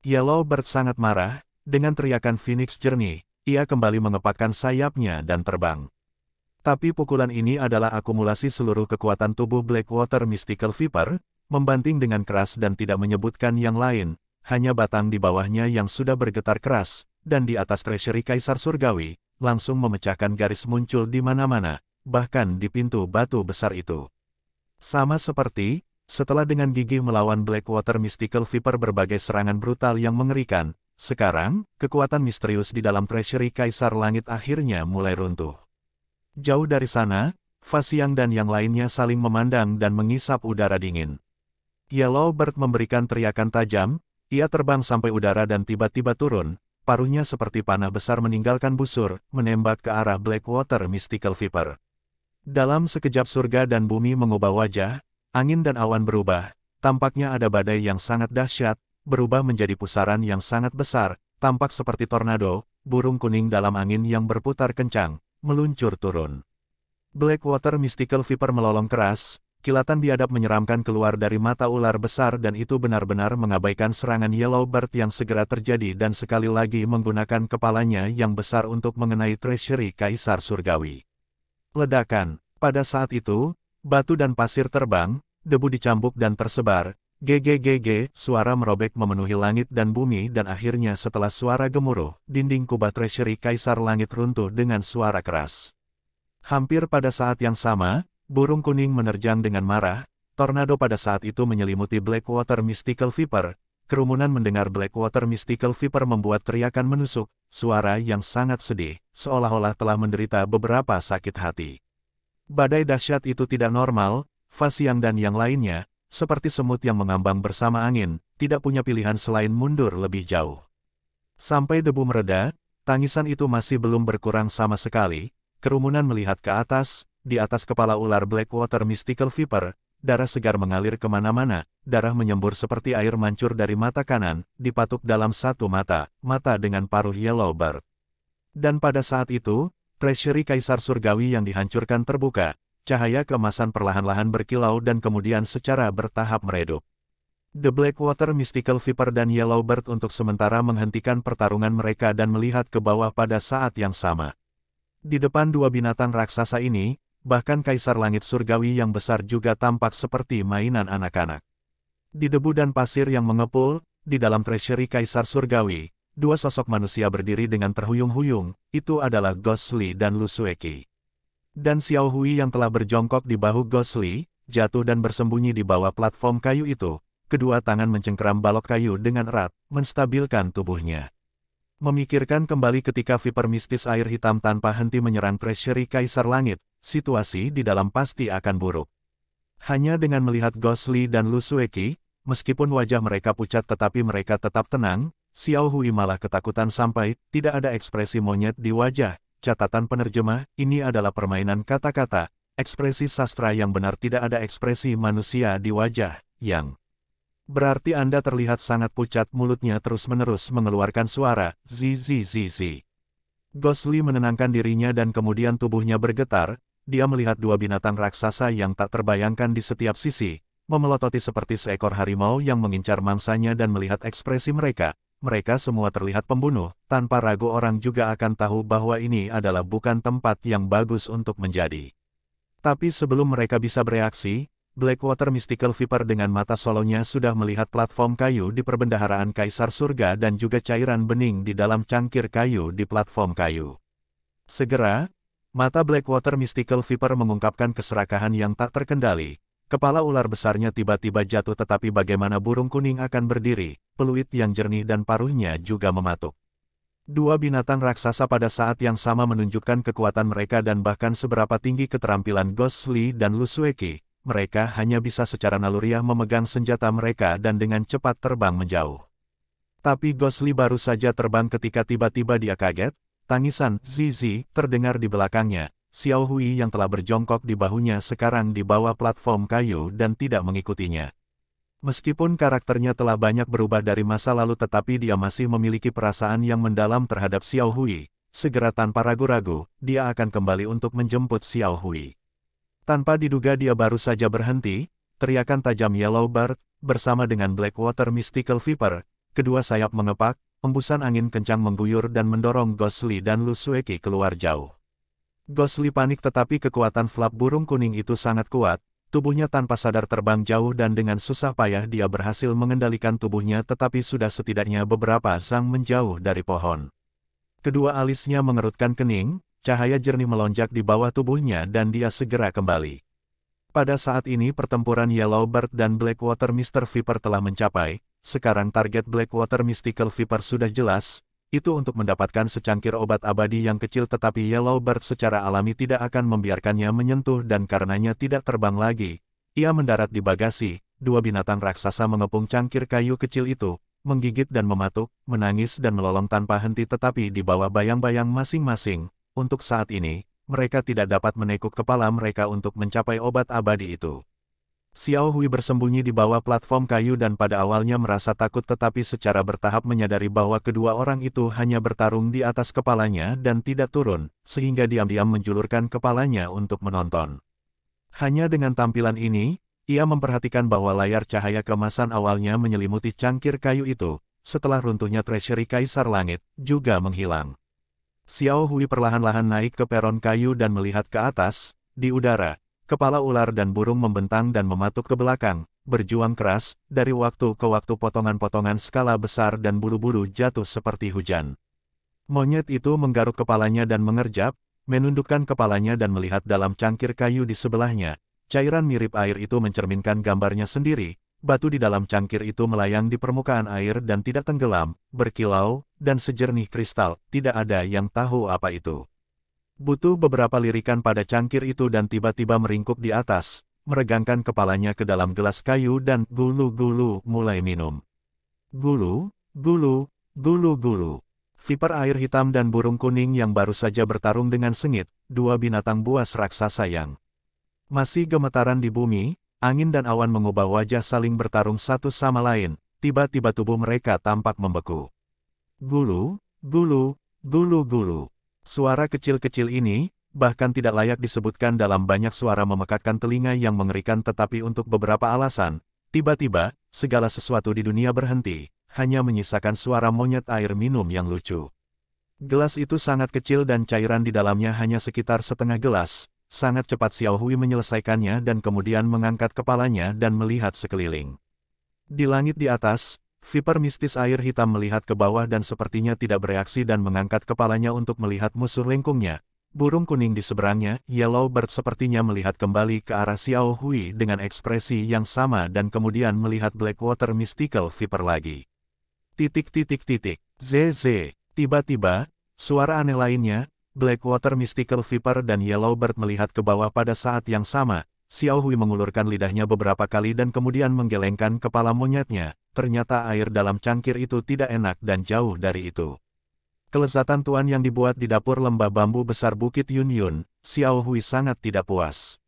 Yellowbird sangat marah, dengan teriakan Phoenix jernih, ia kembali mengepakkan sayapnya dan terbang. Tapi pukulan ini adalah akumulasi seluruh kekuatan tubuh Blackwater Mystical Viper, membanting dengan keras dan tidak menyebutkan yang lain. Hanya batang di bawahnya yang sudah bergetar keras, dan di atas treasury Kaisar Surgawi, langsung memecahkan garis muncul di mana-mana, bahkan di pintu batu besar itu. Sama seperti, setelah dengan gigih melawan Blackwater Mystical Viper berbagai serangan brutal yang mengerikan, sekarang, kekuatan misterius di dalam treasury Kaisar Langit akhirnya mulai runtuh. Jauh dari sana, Fasiang dan yang lainnya saling memandang dan mengisap udara dingin. Yellowbird memberikan teriakan tajam. Ia terbang sampai udara dan tiba-tiba turun, paruhnya seperti panah besar meninggalkan busur, menembak ke arah Blackwater Mystical Viper. Dalam sekejap surga dan bumi mengubah wajah, angin dan awan berubah, tampaknya ada badai yang sangat dahsyat, berubah menjadi pusaran yang sangat besar, tampak seperti tornado, burung kuning dalam angin yang berputar kencang, meluncur turun. Blackwater Mystical Viper melolong keras, kilatan biadab menyeramkan keluar dari mata ular besar dan itu benar-benar mengabaikan serangan Yellowbird yang segera terjadi dan sekali lagi menggunakan kepalanya yang besar untuk mengenai Treasury Kaisar Surgawi. Ledakan. Pada saat itu, batu dan pasir terbang, debu dicambuk dan tersebar. GGGG, suara merobek memenuhi langit dan bumi dan akhirnya setelah suara gemuruh, dinding kubah Treasury Kaisar Langit runtuh dengan suara keras. Hampir pada saat yang sama, burung kuning menerjang dengan marah, tornado pada saat itu menyelimuti Blackwater Mystical Viper. Kerumunan mendengar Blackwater Mystical Viper membuat teriakan menusuk, suara yang sangat sedih, seolah-olah telah menderita beberapa sakit hati. Badai dahsyat itu tidak normal, Fasiang dan yang lainnya, seperti semut yang mengambang bersama angin, tidak punya pilihan selain mundur lebih jauh. Sampai debu mereda, tangisan itu masih belum berkurang sama sekali. Kerumunan melihat ke atas, di atas kepala ular Blackwater Mystical Viper, darah segar mengalir kemana-mana, darah menyembur seperti air mancur dari mata kanan, dipatuk dalam satu mata dengan paruh Yellowbird. Dan pada saat itu, Treasury Kaisar Surgawi yang dihancurkan terbuka, cahaya keemasan perlahan-lahan berkilau dan kemudian secara bertahap meredup. The Blackwater Mystical Viper dan Yellowbird untuk sementara menghentikan pertarungan mereka dan melihat ke bawah pada saat yang sama. Di depan dua binatang raksasa ini, bahkan Kaisar Langit Surgawi yang besar juga tampak seperti mainan anak-anak. Di debu dan pasir yang mengepul, di dalam Treasury Kaisar Surgawi, dua sosok manusia berdiri dengan terhuyung-huyung, itu adalah Ghostly dan Lusueki. Dan Xiao Hui yang telah berjongkok di bahu Ghostly, jatuh dan bersembunyi di bawah platform kayu itu, kedua tangan mencengkeram balok kayu dengan erat, menstabilkan tubuhnya. Memikirkan kembali ketika Viper mistis air hitam tanpa henti menyerang Treasury Kaisar Langit, situasi di dalam pasti akan buruk. Hanya dengan melihat Ghostly dan Lusueki, meskipun wajah mereka pucat tetapi mereka tetap tenang, Xiao Hui malah ketakutan sampai tidak ada ekspresi monyet di wajah. Catatan penerjemah, ini adalah permainan kata-kata, ekspresi sastra yang benar tidak ada ekspresi manusia di wajah, yang berarti Anda terlihat sangat pucat mulutnya terus-menerus mengeluarkan suara, zi. Ghostly menenangkan dirinya dan kemudian tubuhnya bergetar, dia melihat dua binatang raksasa yang tak terbayangkan di setiap sisi, memelototi seperti seekor harimau yang mengincar mangsanya dan melihat ekspresi mereka. Mereka semua terlihat pembunuh, tanpa ragu orang juga akan tahu bahwa ini adalah bukan tempat yang bagus untuk menjadi. Tapi sebelum mereka bisa bereaksi, Blackwater Mystical Viper dengan mata solonya sudah melihat platform kayu di perbendaharaan Kaisar Surga dan juga cairan bening di dalam cangkir kayu di platform kayu. Segera, mata Blackwater Mystical Viper mengungkapkan keserakahan yang tak terkendali. Kepala ular besarnya tiba-tiba jatuh tetapi bagaimana burung kuning akan berdiri, peluit yang jernih dan paruhnya juga mematuk. Dua binatang raksasa pada saat yang sama menunjukkan kekuatan mereka dan bahkan seberapa tinggi keterampilan Ghostly dan Lusueki. Mereka hanya bisa secara naluriah memegang senjata mereka dan dengan cepat terbang menjauh. Tapi Ghostly baru saja terbang ketika tiba-tiba dia kaget, tangisan Zizi terdengar di belakangnya. Xiao Hui yang telah berjongkok di bahunya sekarang di bawah platform kayu dan tidak mengikutinya. Meskipun karakternya telah banyak berubah dari masa lalu tetapi dia masih memiliki perasaan yang mendalam terhadap Xiao Hui. Segera tanpa ragu-ragu, dia akan kembali untuk menjemput Xiao Hui. Tanpa diduga dia baru saja berhenti, teriakan tajam Yellowbird, bersama dengan Blackwater Mystical Viper, kedua sayap mengepak, embusan angin kencang mengguyur dan mendorong Ghostly dan Lusueki keluar jauh. Ghostly panik tetapi kekuatan flap burung kuning itu sangat kuat, tubuhnya tanpa sadar terbang jauh dan dengan susah payah dia berhasil mengendalikan tubuhnya tetapi sudah setidaknya beberapa zang menjauh dari pohon. Kedua alisnya mengerutkan kening, cahaya jernih melonjak di bawah tubuhnya dan dia segera kembali. Pada saat ini pertempuran Yellowbird dan Blackwater Mr. Viper telah mencapai, sekarang target Blackwater Mystical Viper sudah jelas, itu untuk mendapatkan secangkir obat abadi yang kecil tetapi Yellowbird secara alami tidak akan membiarkannya menyentuh dan karenanya tidak terbang lagi. Ia mendarat di bagasi, dua binatang raksasa mengepung cangkir kayu kecil itu, menggigit dan mematuk, menangis dan melolong tanpa henti tetapi di bawah bayang-bayang masing-masing. Untuk saat ini, mereka tidak dapat menekuk kepala mereka untuk mencapai obat abadi itu. Xiao Hui bersembunyi di bawah platform kayu dan pada awalnya merasa takut tetapi secara bertahap menyadari bahwa kedua orang itu hanya bertarung di atas kepalanya dan tidak turun, sehingga diam-diam menjulurkan kepalanya untuk menonton. Hanya dengan tampilan ini, ia memperhatikan bahwa layar cahaya keemasan awalnya menyelimuti cangkir kayu itu, setelah runtuhnya Treasury Kaisar Langit, juga menghilang. Xiao Hui perlahan-lahan naik ke peron kayu dan melihat ke atas, di udara, kepala ular dan burung membentang dan mematuk ke belakang, berjuang keras, dari waktu ke waktu potongan-potongan skala besar dan bulu-bulu jatuh seperti hujan. Monyet itu menggaruk kepalanya dan mengerjap, menundukkan kepalanya dan melihat dalam cangkir kayu di sebelahnya. Cairan mirip air itu mencerminkan gambarnya sendiri, batu di dalam cangkir itu melayang di permukaan air dan tidak tenggelam, berkilau, dan sejernih kristal, tidak ada yang tahu apa itu. Butuh beberapa lirikan pada cangkir itu dan tiba-tiba meringkuk di atas, meregangkan kepalanya ke dalam gelas kayu dan gulu-gulu mulai minum. Gulu, gulu, gulu-gulu. Viper air hitam dan burung kuning yang baru saja bertarung dengan sengit, dua binatang buas raksasa yang masih gemetaran di bumi, angin dan awan mengubah wajah saling bertarung satu sama lain, tiba-tiba tubuh mereka tampak membeku. Gulu, gulu, gulu-gulu. Suara kecil-kecil ini, bahkan tidak layak disebutkan dalam banyak suara memekakkan telinga yang mengerikan tetapi untuk beberapa alasan, tiba-tiba, segala sesuatu di dunia berhenti, hanya menyisakan suara monyet air minum yang lucu. Gelas itu sangat kecil dan cairan di dalamnya hanya sekitar setengah gelas. Sangat cepat Xiao Hui menyelesaikannya dan kemudian mengangkat kepalanya dan melihat sekeliling. Di langit di atas, Viper mistis air hitam melihat ke bawah dan sepertinya tidak bereaksi dan mengangkat kepalanya untuk melihat musuh lengkungnya. Burung kuning di seberangnya, Yellow Bird sepertinya melihat kembali ke arah Xiao Hui dengan ekspresi yang sama dan kemudian melihat Blackwater Mystical Viper lagi. ZZ. Tiba-tiba, suara aneh lainnya, Blackwater Mystical Viper dan Yellowbird melihat ke bawah pada saat yang sama. Xiao Hui mengulurkan lidahnya beberapa kali dan kemudian menggelengkan kepala monyetnya. Ternyata air dalam cangkir itu tidak enak dan jauh dari itu. Kelezatan tuan yang dibuat di dapur lembah bambu besar Bukit Yun Yun, Xiao Hui sangat tidak puas.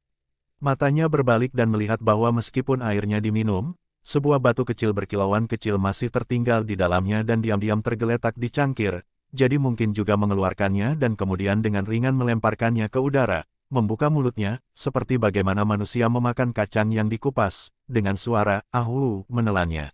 Matanya berbalik dan melihat bahwa meskipun airnya diminum, sebuah batu kecil berkilauan kecil masih tertinggal di dalamnya dan diam-diam tergeletak di cangkir. Jadi mungkin juga mengeluarkannya dan kemudian dengan ringan melemparkannya ke udara, membuka mulutnya, seperti bagaimana manusia memakan kacang yang dikupas, dengan suara, ahu, menelannya.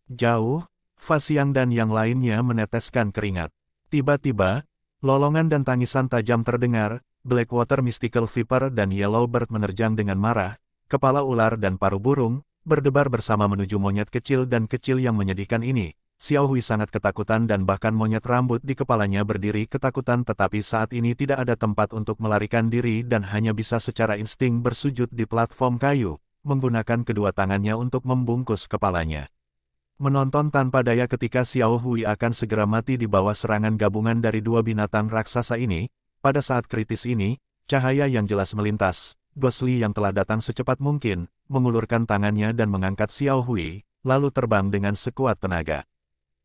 Jauh, Fasiang dan yang lainnya meneteskan keringat. Tiba-tiba, lolongan dan tangisan tajam terdengar, Blackwater Mystical Viper dan Yellowbird menerjang dengan marah, kepala ular dan paruh burung, berdebar bersama menuju monyet kecil dan kecil yang menyedihkan ini. Xiao Hui sangat ketakutan dan bahkan monyet rambut di kepalanya berdiri ketakutan tetapi saat ini tidak ada tempat untuk melarikan diri dan hanya bisa secara insting bersujud di platform kayu, menggunakan kedua tangannya untuk membungkus kepalanya. Menonton tanpa daya ketika Xiao Hui akan segera mati di bawah serangan gabungan dari dua binatang raksasa ini, pada saat kritis ini, cahaya yang jelas melintas, Gosli yang telah datang secepat mungkin, mengulurkan tangannya dan mengangkat Xiao Hui, lalu terbang dengan sekuat tenaga.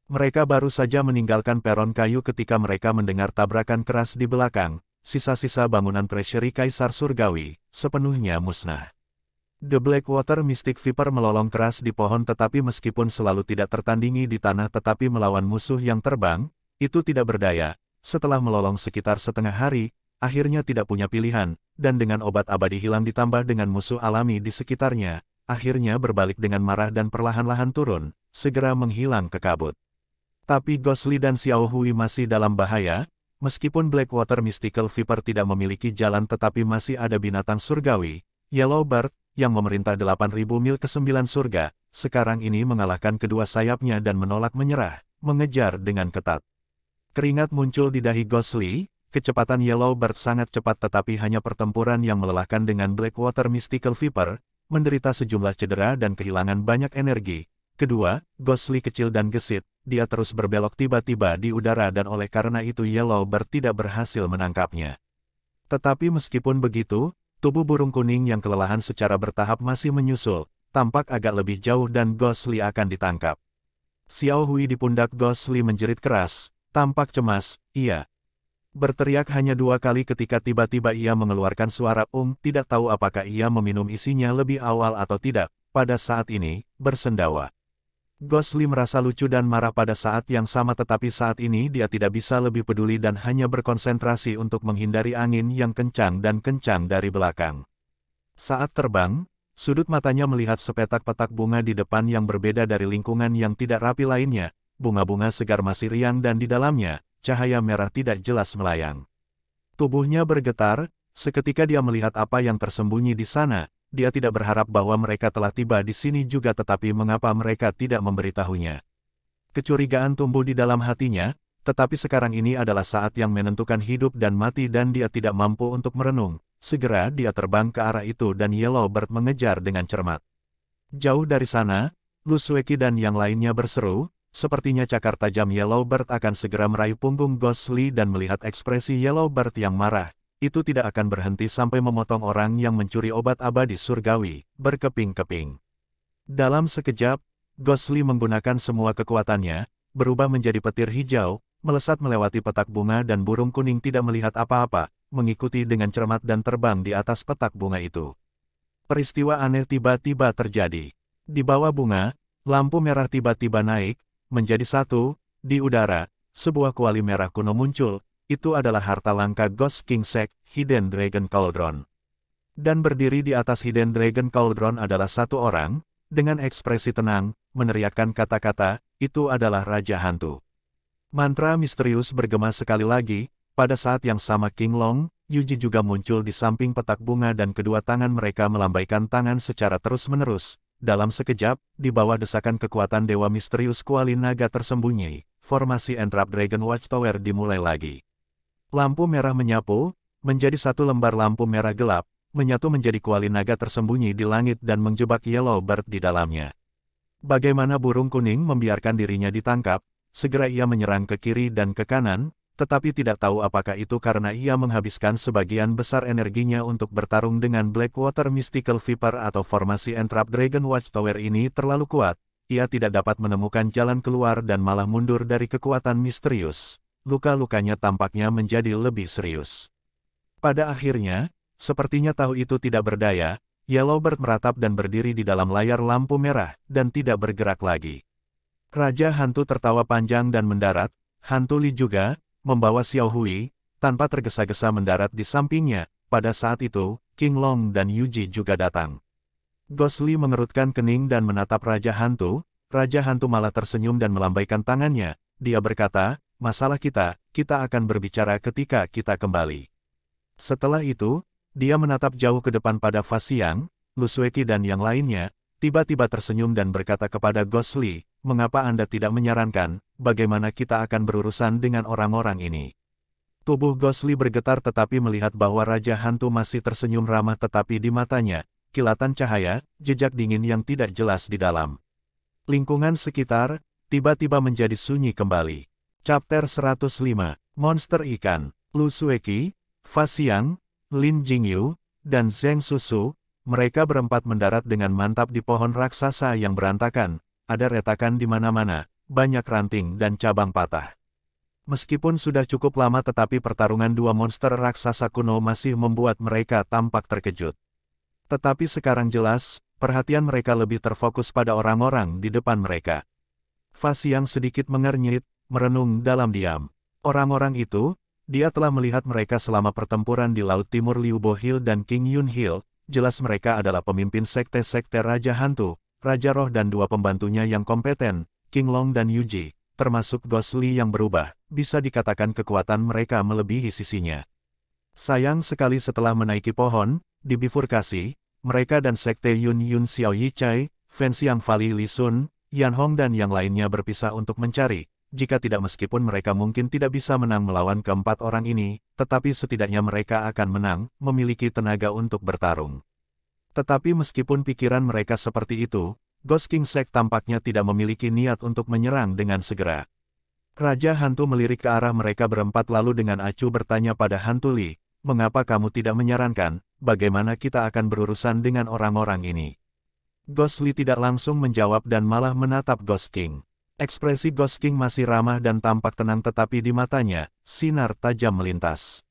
Mereka baru saja meninggalkan peron kayu ketika mereka mendengar tabrakan keras di belakang, sisa-sisa bangunan Treasury Kaisar Surgawi, sepenuhnya musnah. The Blackwater Mystic Viper melolong keras di pohon tetapi meskipun selalu tidak tertandingi di tanah tetapi melawan musuh yang terbang, itu tidak berdaya. Setelah melolong sekitar setengah hari, akhirnya tidak punya pilihan, dan dengan obat abadi hilang ditambah dengan musuh alami di sekitarnya, akhirnya berbalik dengan marah dan perlahan-lahan turun, segera menghilang ke kabut. Tapi Gosli dan Xiao Hui masih dalam bahaya, meskipun Blackwater Mystical Viper tidak memiliki jalan tetapi masih ada binatang surgawi, Yellowbird, yang memerintah 8.000 mil ke 9 surga, sekarang ini mengalahkan kedua sayapnya dan menolak menyerah, mengejar dengan ketat. Keringat muncul di dahi Gosli, kecepatan Yellowbird sangat cepat tetapi hanya pertempuran yang melelahkan dengan Blackwater Mystical Viper, menderita sejumlah cedera dan kehilangan banyak energi. Kedua, Gosli kecil dan gesit, dia terus berbelok tiba-tiba di udara dan oleh karena itu Yellowbird tidak berhasil menangkapnya. Tetapi meskipun begitu, tubuh burung kuning yang kelelahan secara bertahap masih menyusul, tampak agak lebih jauh dan Gosli akan ditangkap. Xiao Hui di pundak Gosli menjerit keras, tampak cemas, ia berteriak hanya 2 kali ketika tiba-tiba ia mengeluarkan suara tidak tahu apakah ia meminum isinya lebih awal atau tidak, pada saat ini, bersendawa. Ghost Lee merasa lucu dan marah pada saat yang sama, tetapi saat ini dia tidak bisa lebih peduli dan hanya berkonsentrasi untuk menghindari angin yang kencang dan kencang dari belakang. Saat terbang, sudut matanya melihat sepetak-petak bunga di depan yang berbeda dari lingkungan yang tidak rapi lainnya. Bunga-bunga segar masih riang dan di dalamnya, cahaya merah tidak jelas melayang. Tubuhnya bergetar, seketika dia melihat apa yang tersembunyi di sana. Dia tidak berharap bahwa mereka telah tiba di sini juga, tetapi mengapa mereka tidak memberitahunya? Kecurigaan tumbuh di dalam hatinya, tetapi sekarang ini adalah saat yang menentukan hidup dan mati dan dia tidak mampu untuk merenung. Segera dia terbang ke arah itu dan Yellowbird mengejar dengan cermat. Jauh dari sana, Lu Sueki dan yang lainnya berseru, sepertinya cakar tajam Yellowbird akan segera meraih punggung Ghost Lee dan melihat ekspresi Yellowbird yang marah. Itu tidak akan berhenti sampai memotong orang yang mencuri obat abadi surgawi, berkeping-keping. Dalam sekejap, Ghost Lee menggunakan semua kekuatannya, berubah menjadi petir hijau, melesat melewati petak bunga dan burung kuning tidak melihat apa-apa, mengikuti dengan cermat dan terbang di atas petak bunga itu. Peristiwa aneh tiba-tiba terjadi. Di bawah bunga, lampu merah tiba-tiba naik, menjadi satu, di udara, sebuah kuali merah kuno muncul. Itu adalah harta langka Ghost King Sect, Hidden Dragon Cauldron. Dan berdiri di atas Hidden Dragon Cauldron adalah satu orang, dengan ekspresi tenang, meneriakkan kata-kata, itu adalah Raja Hantu. Mantra misterius bergema sekali lagi, pada saat yang sama King Long, Yuji juga muncul di samping petak bunga dan kedua tangan mereka melambaikan tangan secara terus-menerus. Dalam sekejap, di bawah desakan kekuatan Dewa Misterius Kuali Naga tersembunyi, formasi Entrap Dragon Watchtower dimulai lagi. Lampu merah menyapu, menjadi satu lembar lampu merah gelap, menyatu menjadi kuali naga tersembunyi di langit dan menjebak Yellowbird di dalamnya. Bagaimana burung kuning membiarkan dirinya ditangkap, segera ia menyerang ke kiri dan ke kanan, tetapi tidak tahu apakah itu karena ia menghabiskan sebagian besar energinya untuk bertarung dengan Blackwater Mystical Viper atau formasi Entrap Dragon Watchtower ini terlalu kuat, ia tidak dapat menemukan jalan keluar dan malah mundur dari kekuatan misterius. Luka-lukanya tampaknya menjadi lebih serius. Pada akhirnya, sepertinya tahu itu tidak berdaya, Yellowbird meratap dan berdiri di dalam layar lampu merah, dan tidak bergerak lagi. Raja Hantu tertawa panjang dan mendarat, Hantu Li juga, membawa Xiao Hui, tanpa tergesa-gesa mendarat di sampingnya. Pada saat itu, King Long dan Yuji juga datang. Ghost Lee mengerutkan kening dan menatap Raja Hantu malah tersenyum dan melambaikan tangannya. Dia berkata, masalah kita akan berbicara ketika kita kembali. Setelah itu, dia menatap jauh ke depan pada Fa Xiang, Lu Sueki dan yang lainnya, tiba-tiba tersenyum dan berkata kepada Ghost Lee, mengapa Anda tidak menyarankan, bagaimana kita akan berurusan dengan orang-orang ini? Tubuh Ghost Lee bergetar tetapi melihat bahwa Raja Hantu masih tersenyum ramah tetapi di matanya, kilatan cahaya, jejak dingin yang tidak jelas di dalam. Lingkungan sekitar, tiba-tiba menjadi sunyi kembali. Chapter 105, Monster Ikan, Lu Sueki, Fa Xiang, Lin Jingyu, dan Zheng Susu, mereka berempat mendarat dengan mantap di pohon raksasa yang berantakan, ada retakan di mana-mana, banyak ranting dan cabang patah. Meskipun sudah cukup lama tetapi pertarungan dua monster raksasa kuno masih membuat mereka tampak terkejut. Tetapi sekarang jelas, perhatian mereka lebih terfokus pada orang-orang di depan mereka. Fa Xiang sedikit mengernyit, merenung dalam diam. Orang-orang itu, dia telah melihat mereka selama pertempuran di Laut Timur Liubo Hill dan King Yun Hill, jelas mereka adalah pemimpin sekte-sekte Raja Hantu, Raja Roh dan dua pembantunya yang kompeten, King Long dan Yuji, termasuk Ghost Lee yang berubah, bisa dikatakan kekuatan mereka melebihi sisinya. Sayang sekali setelah menaiki pohon, di bifurkasi, mereka dan sekte Yun Yun Xiao Yichai, Fen Xiang Fali Li Sun, Yan Hong dan yang lainnya berpisah untuk mencari. Jika tidak meskipun mereka mungkin tidak bisa menang melawan keempat orang ini, tetapi setidaknya mereka akan menang, memiliki tenaga untuk bertarung. Tetapi meskipun pikiran mereka seperti itu, Ghost King Sect tampaknya tidak memiliki niat untuk menyerang dengan segera. Raja Hantu melirik ke arah mereka berempat lalu dengan acuh bertanya pada Hantu Li, mengapa kamu tidak menyarankan, bagaimana kita akan berurusan dengan orang-orang ini? Ghost Lee tidak langsung menjawab dan malah menatap Ghost King. Ekspresi Ghost King masih ramah dan tampak tenang tetapi di matanya, sinar tajam melintas.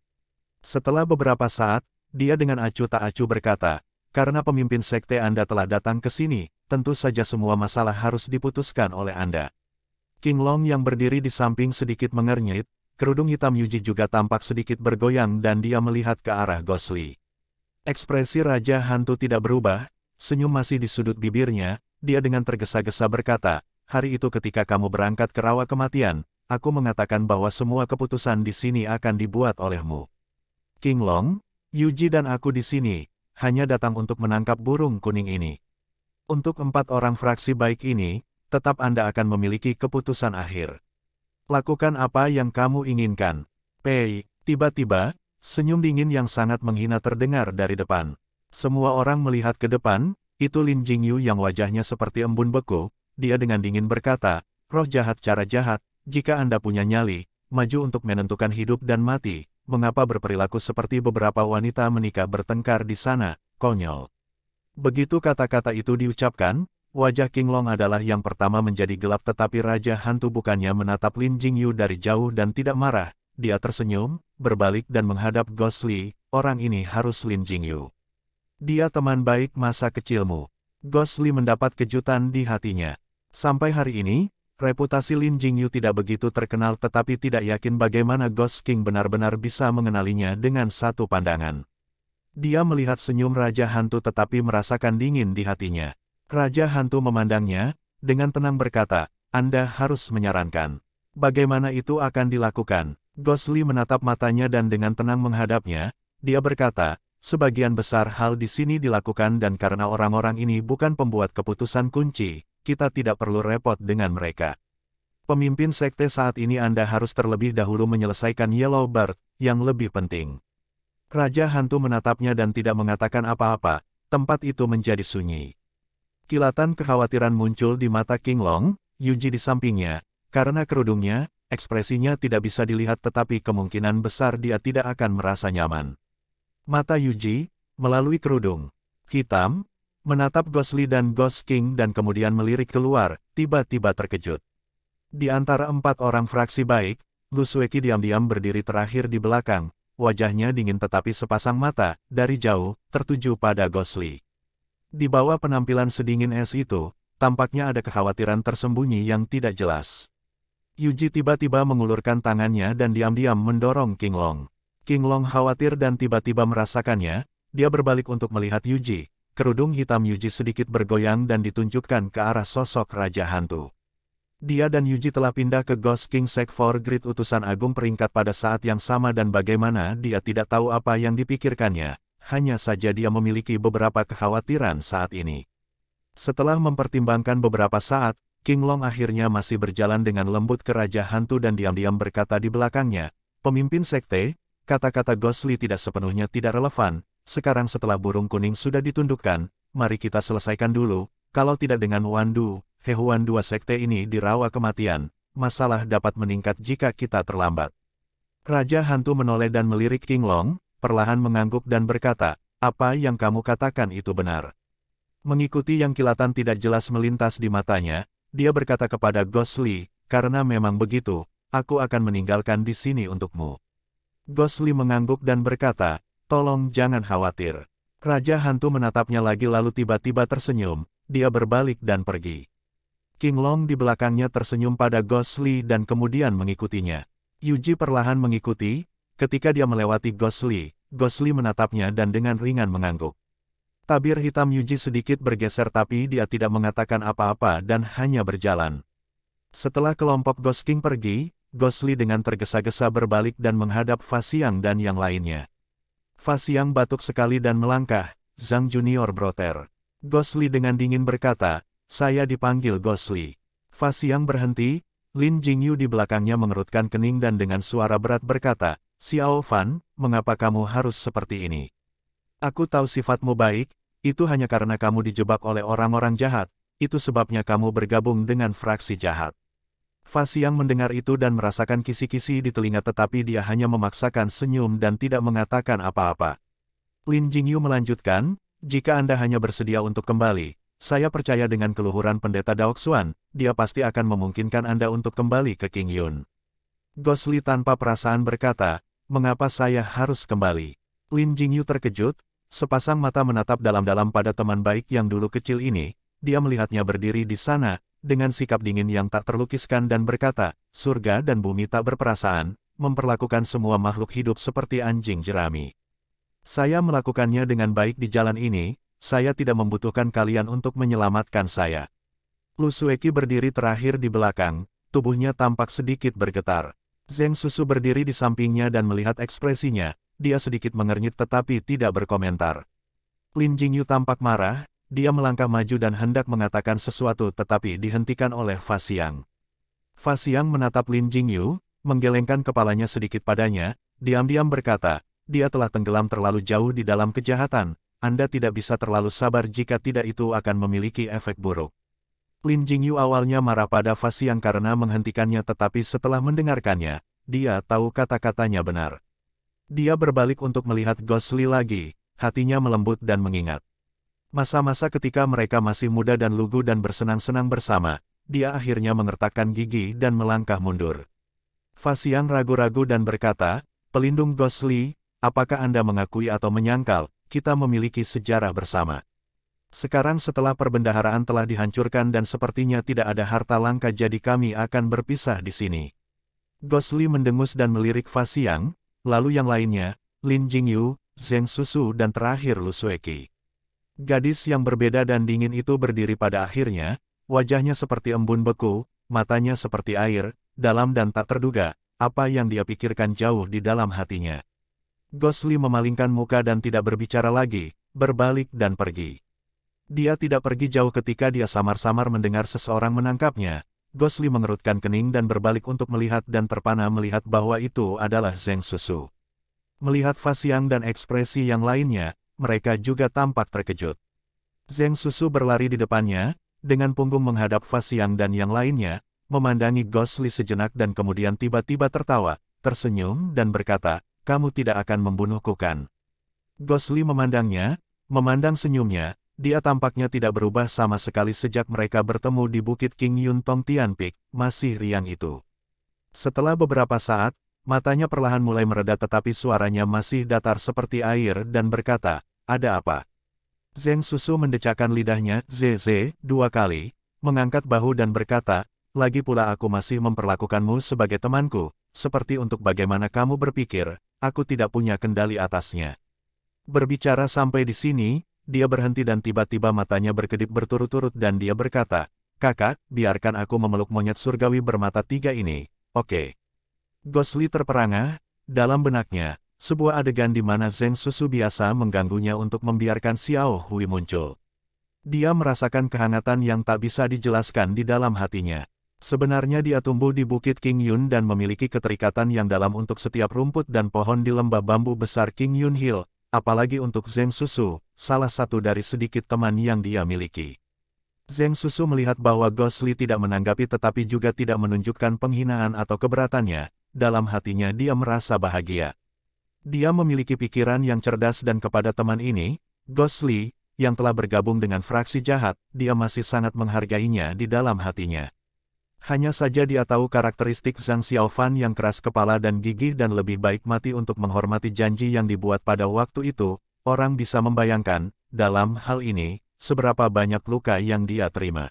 Setelah beberapa saat, dia dengan acuh tak acuh berkata, karena pemimpin sekte Anda telah datang ke sini, tentu saja semua masalah harus diputuskan oleh Anda. King Long yang berdiri di samping sedikit mengernyit, kerudung hitam Yuji juga tampak sedikit bergoyang dan dia melihat ke arah Ghostly. Ekspresi Raja Hantu tidak berubah, senyum masih di sudut bibirnya, dia dengan tergesa-gesa berkata, hari itu ketika kamu berangkat ke rawa kematian, aku mengatakan bahwa semua keputusan di sini akan dibuat olehmu. King Long, Yuji dan aku di sini, hanya datang untuk menangkap burung kuning ini. Untuk 4 orang fraksi baik ini, tetap Anda akan memiliki keputusan akhir. Lakukan apa yang kamu inginkan. Pei, tiba-tiba, senyum dingin yang sangat menghina terdengar dari depan. Semua orang melihat ke depan, itu Lin Jingyu yang wajahnya seperti embun beku, dia dengan dingin berkata, roh jahat cara jahat, jika Anda punya nyali, maju untuk menentukan hidup dan mati, mengapa berperilaku seperti beberapa wanita menikah bertengkar di sana, konyol. Begitu kata-kata itu diucapkan, wajah King Long adalah yang pertama menjadi gelap tetapi Raja Hantu bukannya menatap Lin Jingyu dari jauh dan tidak marah, dia tersenyum, berbalik dan menghadap Ghostly, orang ini harus Lin Jingyu. Dia teman baik masa kecilmu. Ghostly mendapat kejutan di hatinya. Sampai hari ini, reputasi Lin Jingyu tidak begitu terkenal tetapi tidak yakin bagaimana Ghost King benar-benar bisa mengenalinya dengan satu pandangan. Dia melihat senyum Raja Hantu tetapi merasakan dingin di hatinya. Raja Hantu memandangnya, dengan tenang berkata, Anda harus menyarankan. Bagaimana itu akan dilakukan? Ghostly menatap matanya dan dengan tenang menghadapnya, dia berkata, sebagian besar hal di sini dilakukan dan karena orang-orang ini bukan pembuat keputusan kunci, kita tidak perlu repot dengan mereka. Pemimpin sekte saat ini Anda harus terlebih dahulu menyelesaikan Yellow Bird, yang lebih penting. Raja Hantu menatapnya dan tidak mengatakan apa-apa, tempat itu menjadi sunyi. Kilatan kekhawatiran muncul di mata King Long, Yuji di sampingnya, karena kerudungnya, ekspresinya tidak bisa dilihat tetapi kemungkinan besar dia tidak akan merasa nyaman. Mata Yuji, melalui kerudung hitam, menatap Ghostly dan Ghost King dan kemudian melirik keluar, tiba-tiba terkejut. Di antara 4 orang fraksi baik, Lu Sueki diam-diam berdiri terakhir di belakang, wajahnya dingin tetapi sepasang mata, dari jauh, tertuju pada Ghostly. Di bawah penampilan sedingin es itu, tampaknya ada kekhawatiran tersembunyi yang tidak jelas. Yuji tiba-tiba mengulurkan tangannya dan diam-diam mendorong King Long. King Long khawatir dan tiba-tiba merasakannya, dia berbalik untuk melihat Yuji. Kerudung hitam Yuji sedikit bergoyang dan ditunjukkan ke arah sosok Raja Hantu. Dia dan Yuji telah pindah ke Ghost King Sect for Greed utusan agung peringkat pada saat yang sama dan bagaimana dia tidak tahu apa yang dipikirkannya, hanya saja dia memiliki beberapa kekhawatiran saat ini. Setelah mempertimbangkan beberapa saat, King Long akhirnya masih berjalan dengan lembut ke Raja Hantu dan diam-diam berkata di belakangnya, pemimpin sekte, kata-kata Ghostly tidak sepenuhnya tidak relevan, sekarang setelah burung kuning sudah ditundukkan, mari kita selesaikan dulu, kalau tidak dengan Wandu. Hehuan dua sekte ini di rawa kematian, masalah dapat meningkat jika kita terlambat. Raja Hantu menoleh dan melirik King Long, perlahan mengangguk dan berkata, apa yang kamu katakan itu benar. Mengikuti yang kilatan tidak jelas melintas di matanya, dia berkata kepada Ghostly, karena memang begitu, aku akan meninggalkan di sini untukmu. Ghostly mengangguk dan berkata, tolong jangan khawatir. Raja Hantu menatapnya lagi lalu tiba-tiba tersenyum, dia berbalik dan pergi. King Long di belakangnya tersenyum pada Ghostly dan kemudian mengikutinya. Yuji perlahan mengikuti, ketika dia melewati Ghostly, Ghostly menatapnya dan dengan ringan mengangguk. Tabir hitam Yuji sedikit bergeser tapi dia tidak mengatakan apa-apa dan hanya berjalan. Setelah kelompok Ghost King pergi, Ghostly dengan tergesa-gesa berbalik dan menghadap Fa Xiang dan yang lainnya. Fa Xiang batuk sekali dan melangkah, Zhang Junior Broter. Ghostly dengan dingin berkata, saya dipanggil Ghostly. Fa Xiang berhenti, Lin Jingyu di belakangnya mengerutkan kening dan dengan suara berat berkata, Xiao Fan, mengapa kamu harus seperti ini? Aku tahu sifatmu baik, itu hanya karena kamu dijebak oleh orang-orang jahat, itu sebabnya kamu bergabung dengan fraksi jahat. Fa Xiang mendengar itu dan merasakan kisi-kisi di telinga tetapi dia hanya memaksakan senyum dan tidak mengatakan apa-apa. Lin Jingyu melanjutkan, jika Anda hanya bersedia untuk kembali, saya percaya dengan keluhuran pendeta Daoxuan, dia pasti akan memungkinkan Anda untuk kembali ke King Yun. Ghostly tanpa perasaan berkata, mengapa saya harus kembali? Lin Jingyu terkejut, sepasang mata menatap dalam-dalam pada teman baik yang dulu kecil ini, dia melihatnya berdiri di sana, dengan sikap dingin yang tak terlukiskan dan berkata, surga dan bumi tak berperasaan, memperlakukan semua makhluk hidup seperti anjing jerami. Saya melakukannya dengan baik di jalan ini, saya tidak membutuhkan kalian untuk menyelamatkan saya. Lu Sueki berdiri terakhir di belakang, tubuhnya tampak sedikit bergetar. Zheng Susu berdiri di sampingnya dan melihat ekspresinya, dia sedikit mengernyit tetapi tidak berkomentar. Lin Jingyu tampak marah, dia melangkah maju dan hendak mengatakan sesuatu tetapi dihentikan oleh Fa Xiang. Fa Xiang menatap Lin Jingyu, menggelengkan kepalanya sedikit padanya, diam-diam berkata, dia telah tenggelam terlalu jauh di dalam kejahatan, Anda tidak bisa terlalu sabar jika tidak itu akan memiliki efek buruk. Lin Jingyu awalnya marah pada Fa Xiang karena menghentikannya tetapi setelah mendengarkannya, dia tahu kata-katanya benar. Dia berbalik untuk melihat Ghost Li lagi, hatinya melembut dan mengingat. Masa-masa ketika mereka masih muda dan lugu dan bersenang-senang bersama, dia akhirnya mengertakkan gigi dan melangkah mundur. Fa Xiang ragu-ragu dan berkata, pelindung Ghost Li, apakah Anda mengakui atau menyangkal, kita memiliki sejarah bersama. Sekarang setelah perbendaharaan telah dihancurkan dan sepertinya tidak ada harta langka jadi kami akan berpisah di sini. Ghost Li mendengus dan melirik Fa Xiang, lalu yang lainnya, Lin Jingyu, Zheng Susu dan terakhir Lu Sueki. Gadis yang berbeda dan dingin itu berdiri pada akhirnya, wajahnya seperti embun beku, matanya seperti air, dalam dan tak terduga, apa yang dia pikirkan jauh di dalam hatinya. Ghost Li memalingkan muka dan tidak berbicara lagi, berbalik dan pergi. Dia tidak pergi jauh ketika dia samar-samar mendengar seseorang menangkapnya. Ghost Li mengerutkan kening dan berbalik untuk melihat dan terpana melihat bahwa itu adalah Zheng Susu. Melihat Fa Xiang dan ekspresi yang lainnya, mereka juga tampak terkejut. Zheng Susu berlari di depannya, dengan punggung menghadap Fa Xiang dan yang lainnya, memandangi Ghost Li sejenak dan kemudian tiba-tiba tertawa, tersenyum dan berkata, kamu tidak akan membunuhku kan? Ghost Li memandangnya, memandang senyumnya, dia tampaknya tidak berubah sama sekali sejak mereka bertemu di Bukit King Yun Tong Tian Peak, masih riang itu. Setelah beberapa saat, matanya perlahan mulai mereda tetapi suaranya masih datar seperti air dan berkata, ada apa? Zheng Susu mendecakkan lidahnya, Zeze, 2 kali, mengangkat bahu dan berkata, lagi pula aku masih memperlakukanmu sebagai temanku, seperti untuk bagaimana kamu berpikir, aku tidak punya kendali atasnya. Berbicara sampai di sini, dia berhenti dan tiba-tiba matanya berkedip berturut-turut dan dia berkata, kakak, biarkan aku memeluk monyet surgawi bermata 3 ini, oke. Ghost Li terperangah, dalam benaknya, sebuah adegan di mana Zheng Susu biasa mengganggunya untuk membiarkan Xiao Hui muncul. Dia merasakan kehangatan yang tak bisa dijelaskan di dalam hatinya. Sebenarnya dia tumbuh di Bukit King Yun dan memiliki keterikatan yang dalam untuk setiap rumput dan pohon di lembah bambu besar King Yun Hill, apalagi untuk Zheng Susu, salah satu dari sedikit teman yang dia miliki. Zheng Susu melihat bahwa Ghost Li tidak menanggapi tetapi juga tidak menunjukkan penghinaan atau keberatannya, dalam hatinya dia merasa bahagia. Dia memiliki pikiran yang cerdas dan kepada teman ini, Ghost Li, yang telah bergabung dengan fraksi jahat, dia masih sangat menghargainya di dalam hatinya. Hanya saja dia tahu karakteristik Zhang Xiaofan yang keras kepala dan gigih dan lebih baik mati untuk menghormati janji yang dibuat pada waktu itu, orang bisa membayangkan, dalam hal ini, seberapa banyak luka yang dia terima.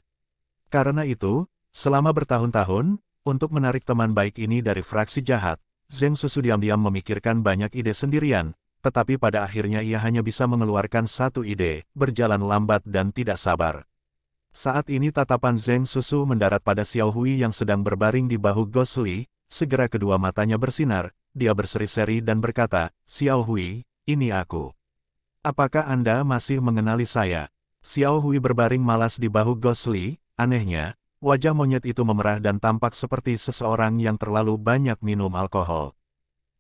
Karena itu, selama bertahun-tahun, untuk menarik teman baik ini dari fraksi jahat, Zheng Susu diam-diam memikirkan banyak ide sendirian, tetapi pada akhirnya ia hanya bisa mengeluarkan satu ide, berjalan lambat dan tidak sabar. Saat ini tatapan Zheng Susu mendarat pada Xiao Hui yang sedang berbaring di bahu Ghost Li, segera kedua matanya bersinar, dia berseri-seri dan berkata, Xiao Hui, ini aku. Apakah Anda masih mengenali saya? Xiao Hui berbaring malas di bahu Ghost Li, anehnya, wajah monyet itu memerah dan tampak seperti seseorang yang terlalu banyak minum alkohol.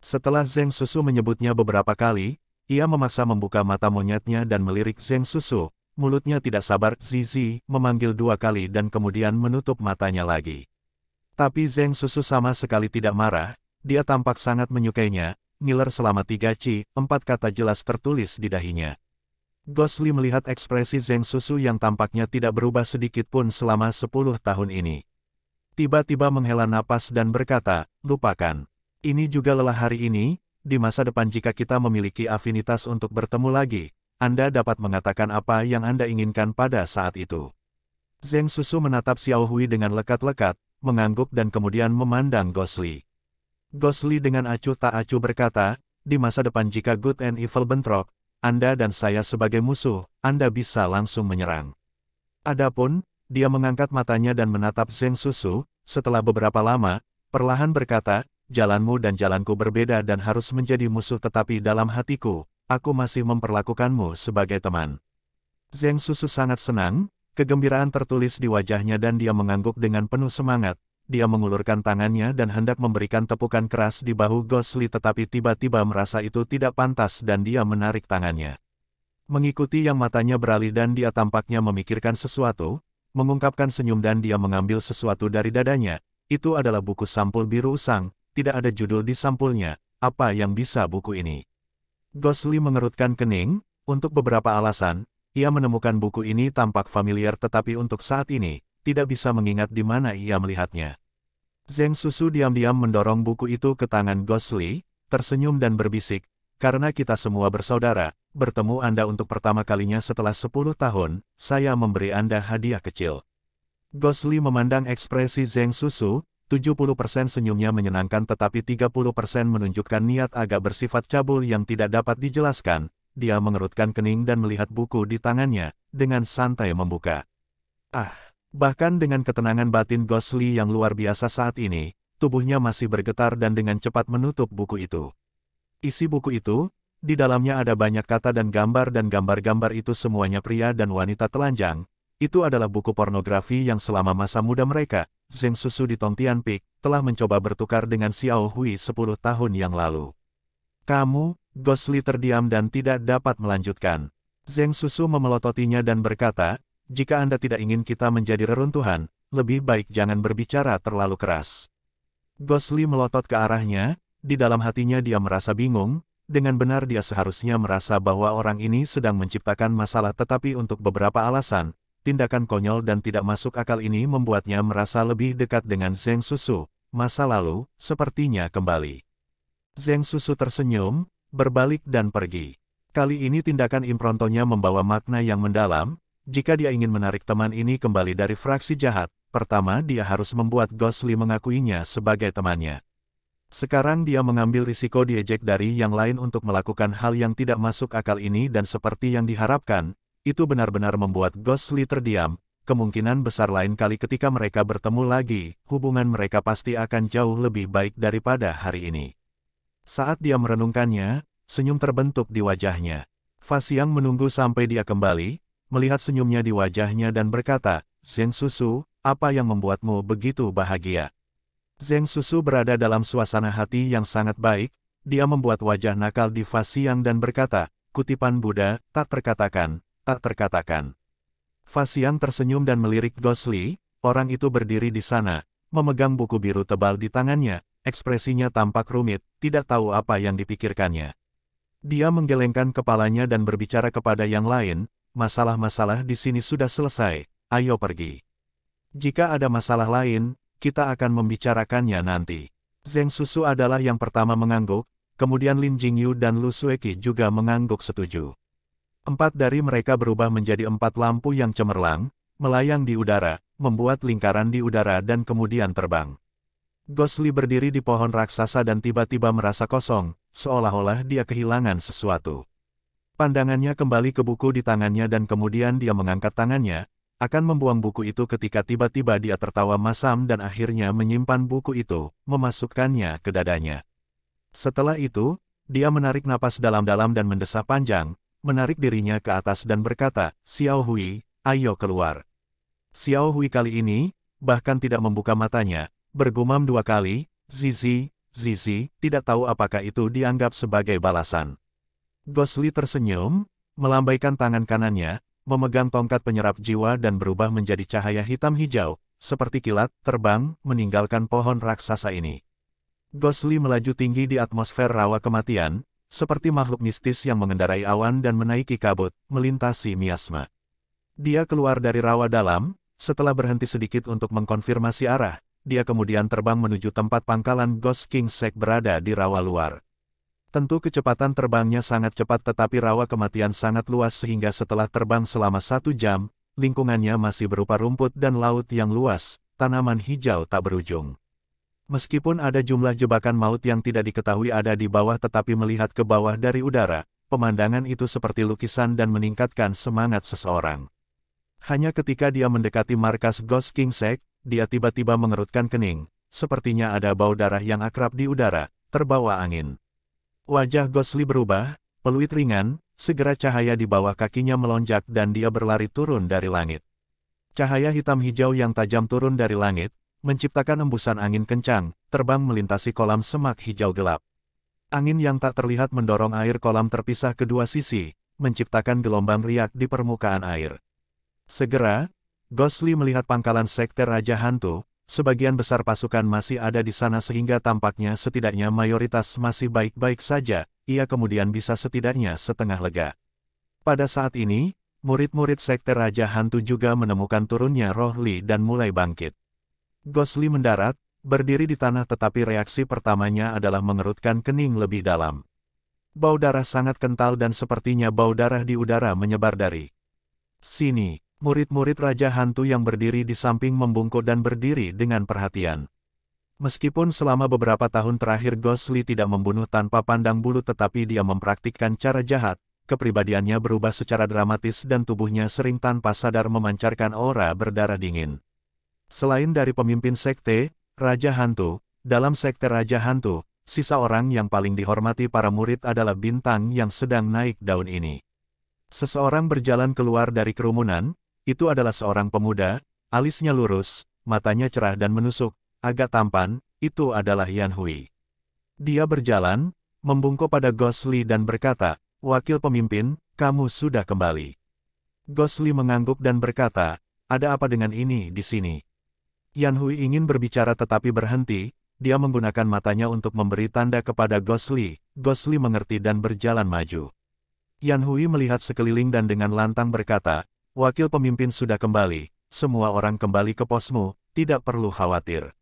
Setelah Zheng Susu menyebutnya beberapa kali, ia memaksa membuka mata monyetnya dan melirik Zheng Susu. Mulutnya tidak sabar, Zizi, memanggil 2 kali dan kemudian menutup matanya lagi. Tapi Zheng Susu sama sekali tidak marah, dia tampak sangat menyukainya, ngiler selama 3 ci, 4 kata jelas tertulis di dahinya. Ghost Li melihat ekspresi Zheng Susu yang tampaknya tidak berubah sedikit pun selama 10 tahun ini. Tiba-tiba menghela napas dan berkata, lupakan. Ini juga lelah hari ini, di masa depan jika kita memiliki afinitas untuk bertemu lagi. Anda dapat mengatakan apa yang Anda inginkan pada saat itu. Zheng Susu menatap Xiao Hui dengan lekat-lekat, mengangguk dan kemudian memandang Gosli. Gosli dengan acuh tak acuh berkata, di masa depan jika good and evil bentrok, Anda dan saya sebagai musuh, Anda bisa langsung menyerang. Adapun, dia mengangkat matanya dan menatap Zheng Susu, setelah beberapa lama, perlahan berkata, jalanmu dan jalanku berbeda dan harus menjadi musuh tetapi dalam hatiku, aku masih memperlakukanmu sebagai teman. Zheng Susu sangat senang, kegembiraan tertulis di wajahnya dan dia mengangguk dengan penuh semangat. Dia mengulurkan tangannya dan hendak memberikan tepukan keras di bahu Gosli tetapi tiba-tiba merasa itu tidak pantas dan dia menarik tangannya. Mengikuti yang matanya beralih dan dia tampaknya memikirkan sesuatu, mengungkapkan senyum dan dia mengambil sesuatu dari dadanya. Itu adalah buku sampul biru usang, tidak ada judul di sampulnya, apa yang bisa buku ini? Gosli mengerutkan kening, untuk beberapa alasan. Ia menemukan buku ini tampak familiar tetapi untuk saat ini, tidak bisa mengingat di mana ia melihatnya. Zheng Susu diam-diam mendorong buku itu ke tangan Gosli, tersenyum dan berbisik, karena kita semua bersaudara, bertemu Anda untuk pertama kalinya setelah 10 tahun, saya memberi Anda hadiah kecil. Gosli memandang ekspresi Zheng Susu, 70% senyumnya menyenangkan tetapi 30% menunjukkan niat agak bersifat cabul yang tidak dapat dijelaskan. Dia mengerutkan kening dan melihat buku di tangannya, dengan santai membuka. Bahkan dengan ketenangan batin Gosli yang luar biasa saat ini, tubuhnya masih bergetar dan dengan cepat menutup buku itu. Isi buku itu, di dalamnya ada banyak kata dan gambar itu semuanya pria dan wanita telanjang. Itu adalah buku pornografi yang selama masa muda mereka, Zheng Susu di Tongtianpik, telah mencoba bertukar dengan Xiao Hui 10 tahun yang lalu. Kamu, Gosli terdiam dan tidak dapat melanjutkan. Zheng Susu memelototinya dan berkata, jika Anda tidak ingin kita menjadi reruntuhan, lebih baik jangan berbicara terlalu keras. Gosli melotot ke arahnya, di dalam hatinya dia merasa bingung, dengan benar dia seharusnya merasa bahwa orang ini sedang menciptakan masalah tetapi untuk beberapa alasan, tindakan konyol dan tidak masuk akal ini membuatnya merasa lebih dekat dengan Zheng Susu. Masa lalu, sepertinya kembali. Zheng Susu tersenyum, berbalik dan pergi. Kali ini tindakan improntonya membawa makna yang mendalam. Jika dia ingin menarik teman ini kembali dari fraksi jahat, pertama dia harus membuat Gosli mengakuinya sebagai temannya. Sekarang dia mengambil risiko diejek dari yang lain untuk melakukan hal yang tidak masuk akal ini dan seperti yang diharapkan, itu benar-benar membuat Gosli terdiam. Kemungkinan besar lain kali ketika mereka bertemu lagi, hubungan mereka pasti akan jauh lebih baik daripada hari ini. Saat dia merenungkannya, senyum terbentuk di wajahnya. Fa Xiang menunggu sampai dia kembali, melihat senyumnya di wajahnya dan berkata, Zheng Susu, apa yang membuatmu begitu bahagia? Zheng Susu berada dalam suasana hati yang sangat baik, dia membuat wajah nakal di Fa Xiang dan berkata, kutipan Buddha, tak terkatakan, tak terkatakan. Fa Xiang tersenyum dan melirik Gosli, orang itu berdiri di sana, memegang buku biru tebal di tangannya. Ekspresinya tampak rumit, tidak tahu apa yang dipikirkannya. Dia menggelengkan kepalanya dan berbicara kepada yang lain, masalah-masalah di sini sudah selesai, ayo pergi. Jika ada masalah lain, kita akan membicarakannya nanti. Zheng Susu adalah yang pertama mengangguk, kemudian Lin Jingyu dan Lu Sueki juga mengangguk setuju. 4 dari mereka berubah menjadi 4 lampu yang cemerlang, melayang di udara, membuat lingkaran di udara dan kemudian terbang. Gosli berdiri di pohon raksasa dan tiba-tiba merasa kosong, seolah-olah dia kehilangan sesuatu. Pandangannya kembali ke buku di tangannya dan kemudian dia mengangkat tangannya, akan membuang buku itu ketika tiba-tiba dia tertawa masam dan akhirnya menyimpan buku itu, memasukkannya ke dadanya. Setelah itu, dia menarik napas dalam-dalam dan mendesah panjang, menarik dirinya ke atas dan berkata, Xiao Hui, ayo keluar. Xiao Hui kali ini, bahkan tidak membuka matanya, bergumam 2 kali, Zizi, Zizi, tidak tahu apakah itu dianggap sebagai balasan. Gosli tersenyum, melambaikan tangan kanannya, memegang tongkat penyerap jiwa dan berubah menjadi cahaya hitam hijau, seperti kilat, terbang, meninggalkan pohon raksasa ini. Gosli melaju tinggi di atmosfer rawa kematian, seperti makhluk mistis yang mengendarai awan dan menaiki kabut, melintasi miasma. Dia keluar dari rawa dalam, setelah berhenti sedikit untuk mengkonfirmasi arah. Dia kemudian terbang menuju tempat pangkalan Ghost King Sek berada di rawa luar. Tentu kecepatan terbangnya sangat cepat tetapi rawa kematian sangat luas sehingga setelah terbang selama 1 jam, lingkungannya masih berupa rumput dan laut yang luas, tanaman hijau tak berujung. Meskipun ada jumlah jebakan maut yang tidak diketahui ada di bawah tetapi melihat ke bawah dari udara, pemandangan itu seperti lukisan dan meningkatkan semangat seseorang. Hanya ketika dia mendekati markas Ghost King Sect, dia tiba-tiba mengerutkan kening, sepertinya ada bau darah yang akrab di udara, terbawa angin. Wajah Ghostly berubah, peluit ringan, segera cahaya di bawah kakinya melonjak dan dia berlari turun dari langit. Cahaya hitam hijau yang tajam turun dari langit, menciptakan embusan angin kencang, terbang melintasi kolam semak hijau gelap. Angin yang tak terlihat mendorong air kolam terpisah kedua sisi, menciptakan gelombang riak di permukaan air. Segera, Ghostly melihat pangkalan sekte Raja Hantu, sebagian besar pasukan masih ada di sana sehingga tampaknya setidaknya mayoritas masih baik-baik saja, ia kemudian bisa setidaknya setengah lega. Pada saat ini, murid-murid sekte Raja Hantu juga menemukan turunnya roh Li dan mulai bangkit. Ghostly mendarat, berdiri di tanah tetapi reaksi pertamanya adalah mengerutkan kening lebih dalam. Bau darah sangat kental dan sepertinya bau darah di udara menyebar dari sini. Murid-murid Raja Hantu yang berdiri di samping membungkuk dan berdiri dengan perhatian. Meskipun selama beberapa tahun terakhir Ghostly tidak membunuh tanpa pandang bulu tetapi dia mempraktikkan cara jahat, kepribadiannya berubah secara dramatis dan tubuhnya sering tanpa sadar memancarkan aura berdarah dingin. Selain dari pemimpin sekte, Raja Hantu, dalam sekte Raja Hantu, sisa orang yang paling dihormati para murid adalah bintang yang sedang naik daun ini. Seseorang berjalan keluar dari kerumunan. Itu adalah seorang pemuda, alisnya lurus, matanya cerah dan menusuk, agak tampan, itu adalah Yan Hui. Dia berjalan, membungkuk pada Ghostly dan berkata, "Wakil pemimpin, kamu sudah kembali." Ghostly mengangguk dan berkata, "Ada apa dengan ini di sini?" Yan Hui ingin berbicara tetapi berhenti, dia menggunakan matanya untuk memberi tanda kepada Ghostly. Ghostly mengerti dan berjalan maju. Yan Hui melihat sekeliling dan dengan lantang berkata, "Wakil pemimpin sudah kembali, semua orang kembali ke posmu, tidak perlu khawatir."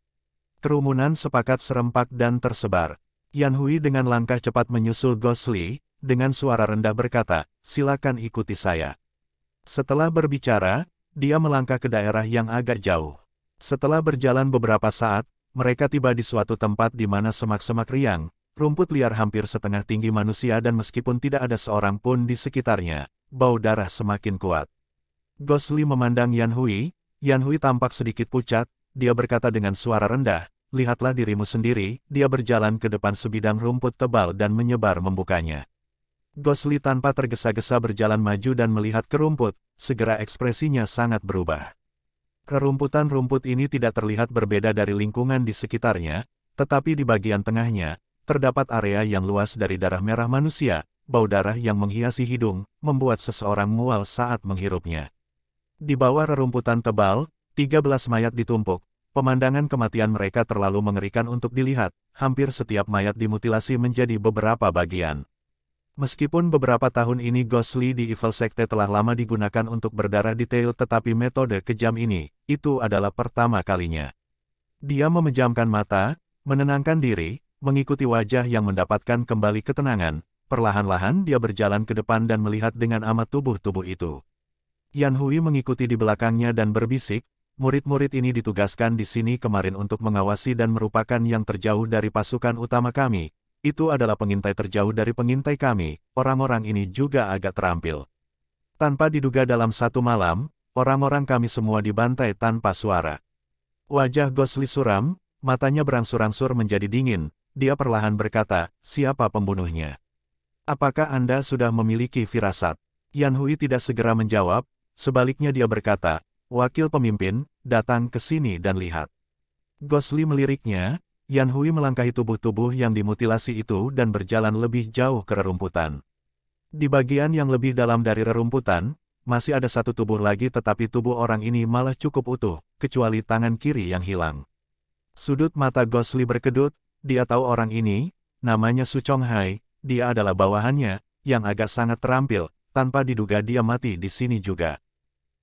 Kerumunan sepakat serempak dan tersebar. Yan Hui dengan langkah cepat menyusul Ghostly, dengan suara rendah berkata, "Silakan ikuti saya." Setelah berbicara, dia melangkah ke daerah yang agak jauh. Setelah berjalan beberapa saat, mereka tiba di suatu tempat di mana semak-semak riang, rumput liar hampir setengah tinggi manusia dan meskipun tidak ada seorang pun di sekitarnya, bau darah semakin kuat. Ghostly memandang Yan Hui tampak sedikit pucat, dia berkata dengan suara rendah, "Lihatlah dirimu sendiri." Dia berjalan ke depan sebidang rumput tebal dan menyebar membukanya. Ghostly tanpa tergesa-gesa berjalan maju dan melihat ke rumput, segera ekspresinya sangat berubah. Rerumputan rumput ini tidak terlihat berbeda dari lingkungan di sekitarnya, tetapi di bagian tengahnya, terdapat area yang luas dari darah merah manusia, bau darah yang menghiasi hidung, membuat seseorang mual saat menghirupnya. Di bawah rerumputan tebal, 13 mayat ditumpuk, pemandangan kematian mereka terlalu mengerikan untuk dilihat, hampir setiap mayat dimutilasi menjadi beberapa bagian. Meskipun beberapa tahun ini Ghostly di Evil Secte telah lama digunakan untuk berdarah detail tetapi metode kejam ini, itu adalah pertama kalinya. Dia memejamkan mata, menenangkan diri, mengikuti wajah yang mendapatkan kembali ketenangan, perlahan-lahan dia berjalan ke depan dan melihat dengan amat tubuh-tubuh itu. Yan Hui mengikuti di belakangnya dan berbisik, "Murid-murid ini ditugaskan di sini kemarin untuk mengawasi dan merupakan yang terjauh dari pasukan utama kami. Itu adalah pengintai terjauh dari pengintai kami, orang-orang ini juga agak terampil." Tanpa diduga dalam satu malam, orang-orang kami semua dibantai tanpa suara. Wajah Ghostly suram, matanya berangsur-angsur menjadi dingin, dia perlahan berkata, "Siapa pembunuhnya? Apakah Anda sudah memiliki firasat?" Yan Hui tidak segera menjawab. Sebaliknya dia berkata, "Wakil pemimpin, datang ke sini dan lihat." Ghostly meliriknya, Yan Hui melangkahi tubuh-tubuh yang dimutilasi itu dan berjalan lebih jauh ke rerumputan. Di bagian yang lebih dalam dari rerumputan, masih ada satu tubuh lagi tetapi tubuh orang ini malah cukup utuh, kecuali tangan kiri yang hilang. Sudut mata Ghostly berkedut, dia tahu orang ini, namanya Su Chonghai, dia adalah bawahannya, yang agak sangat terampil. Tanpa diduga dia mati di sini juga.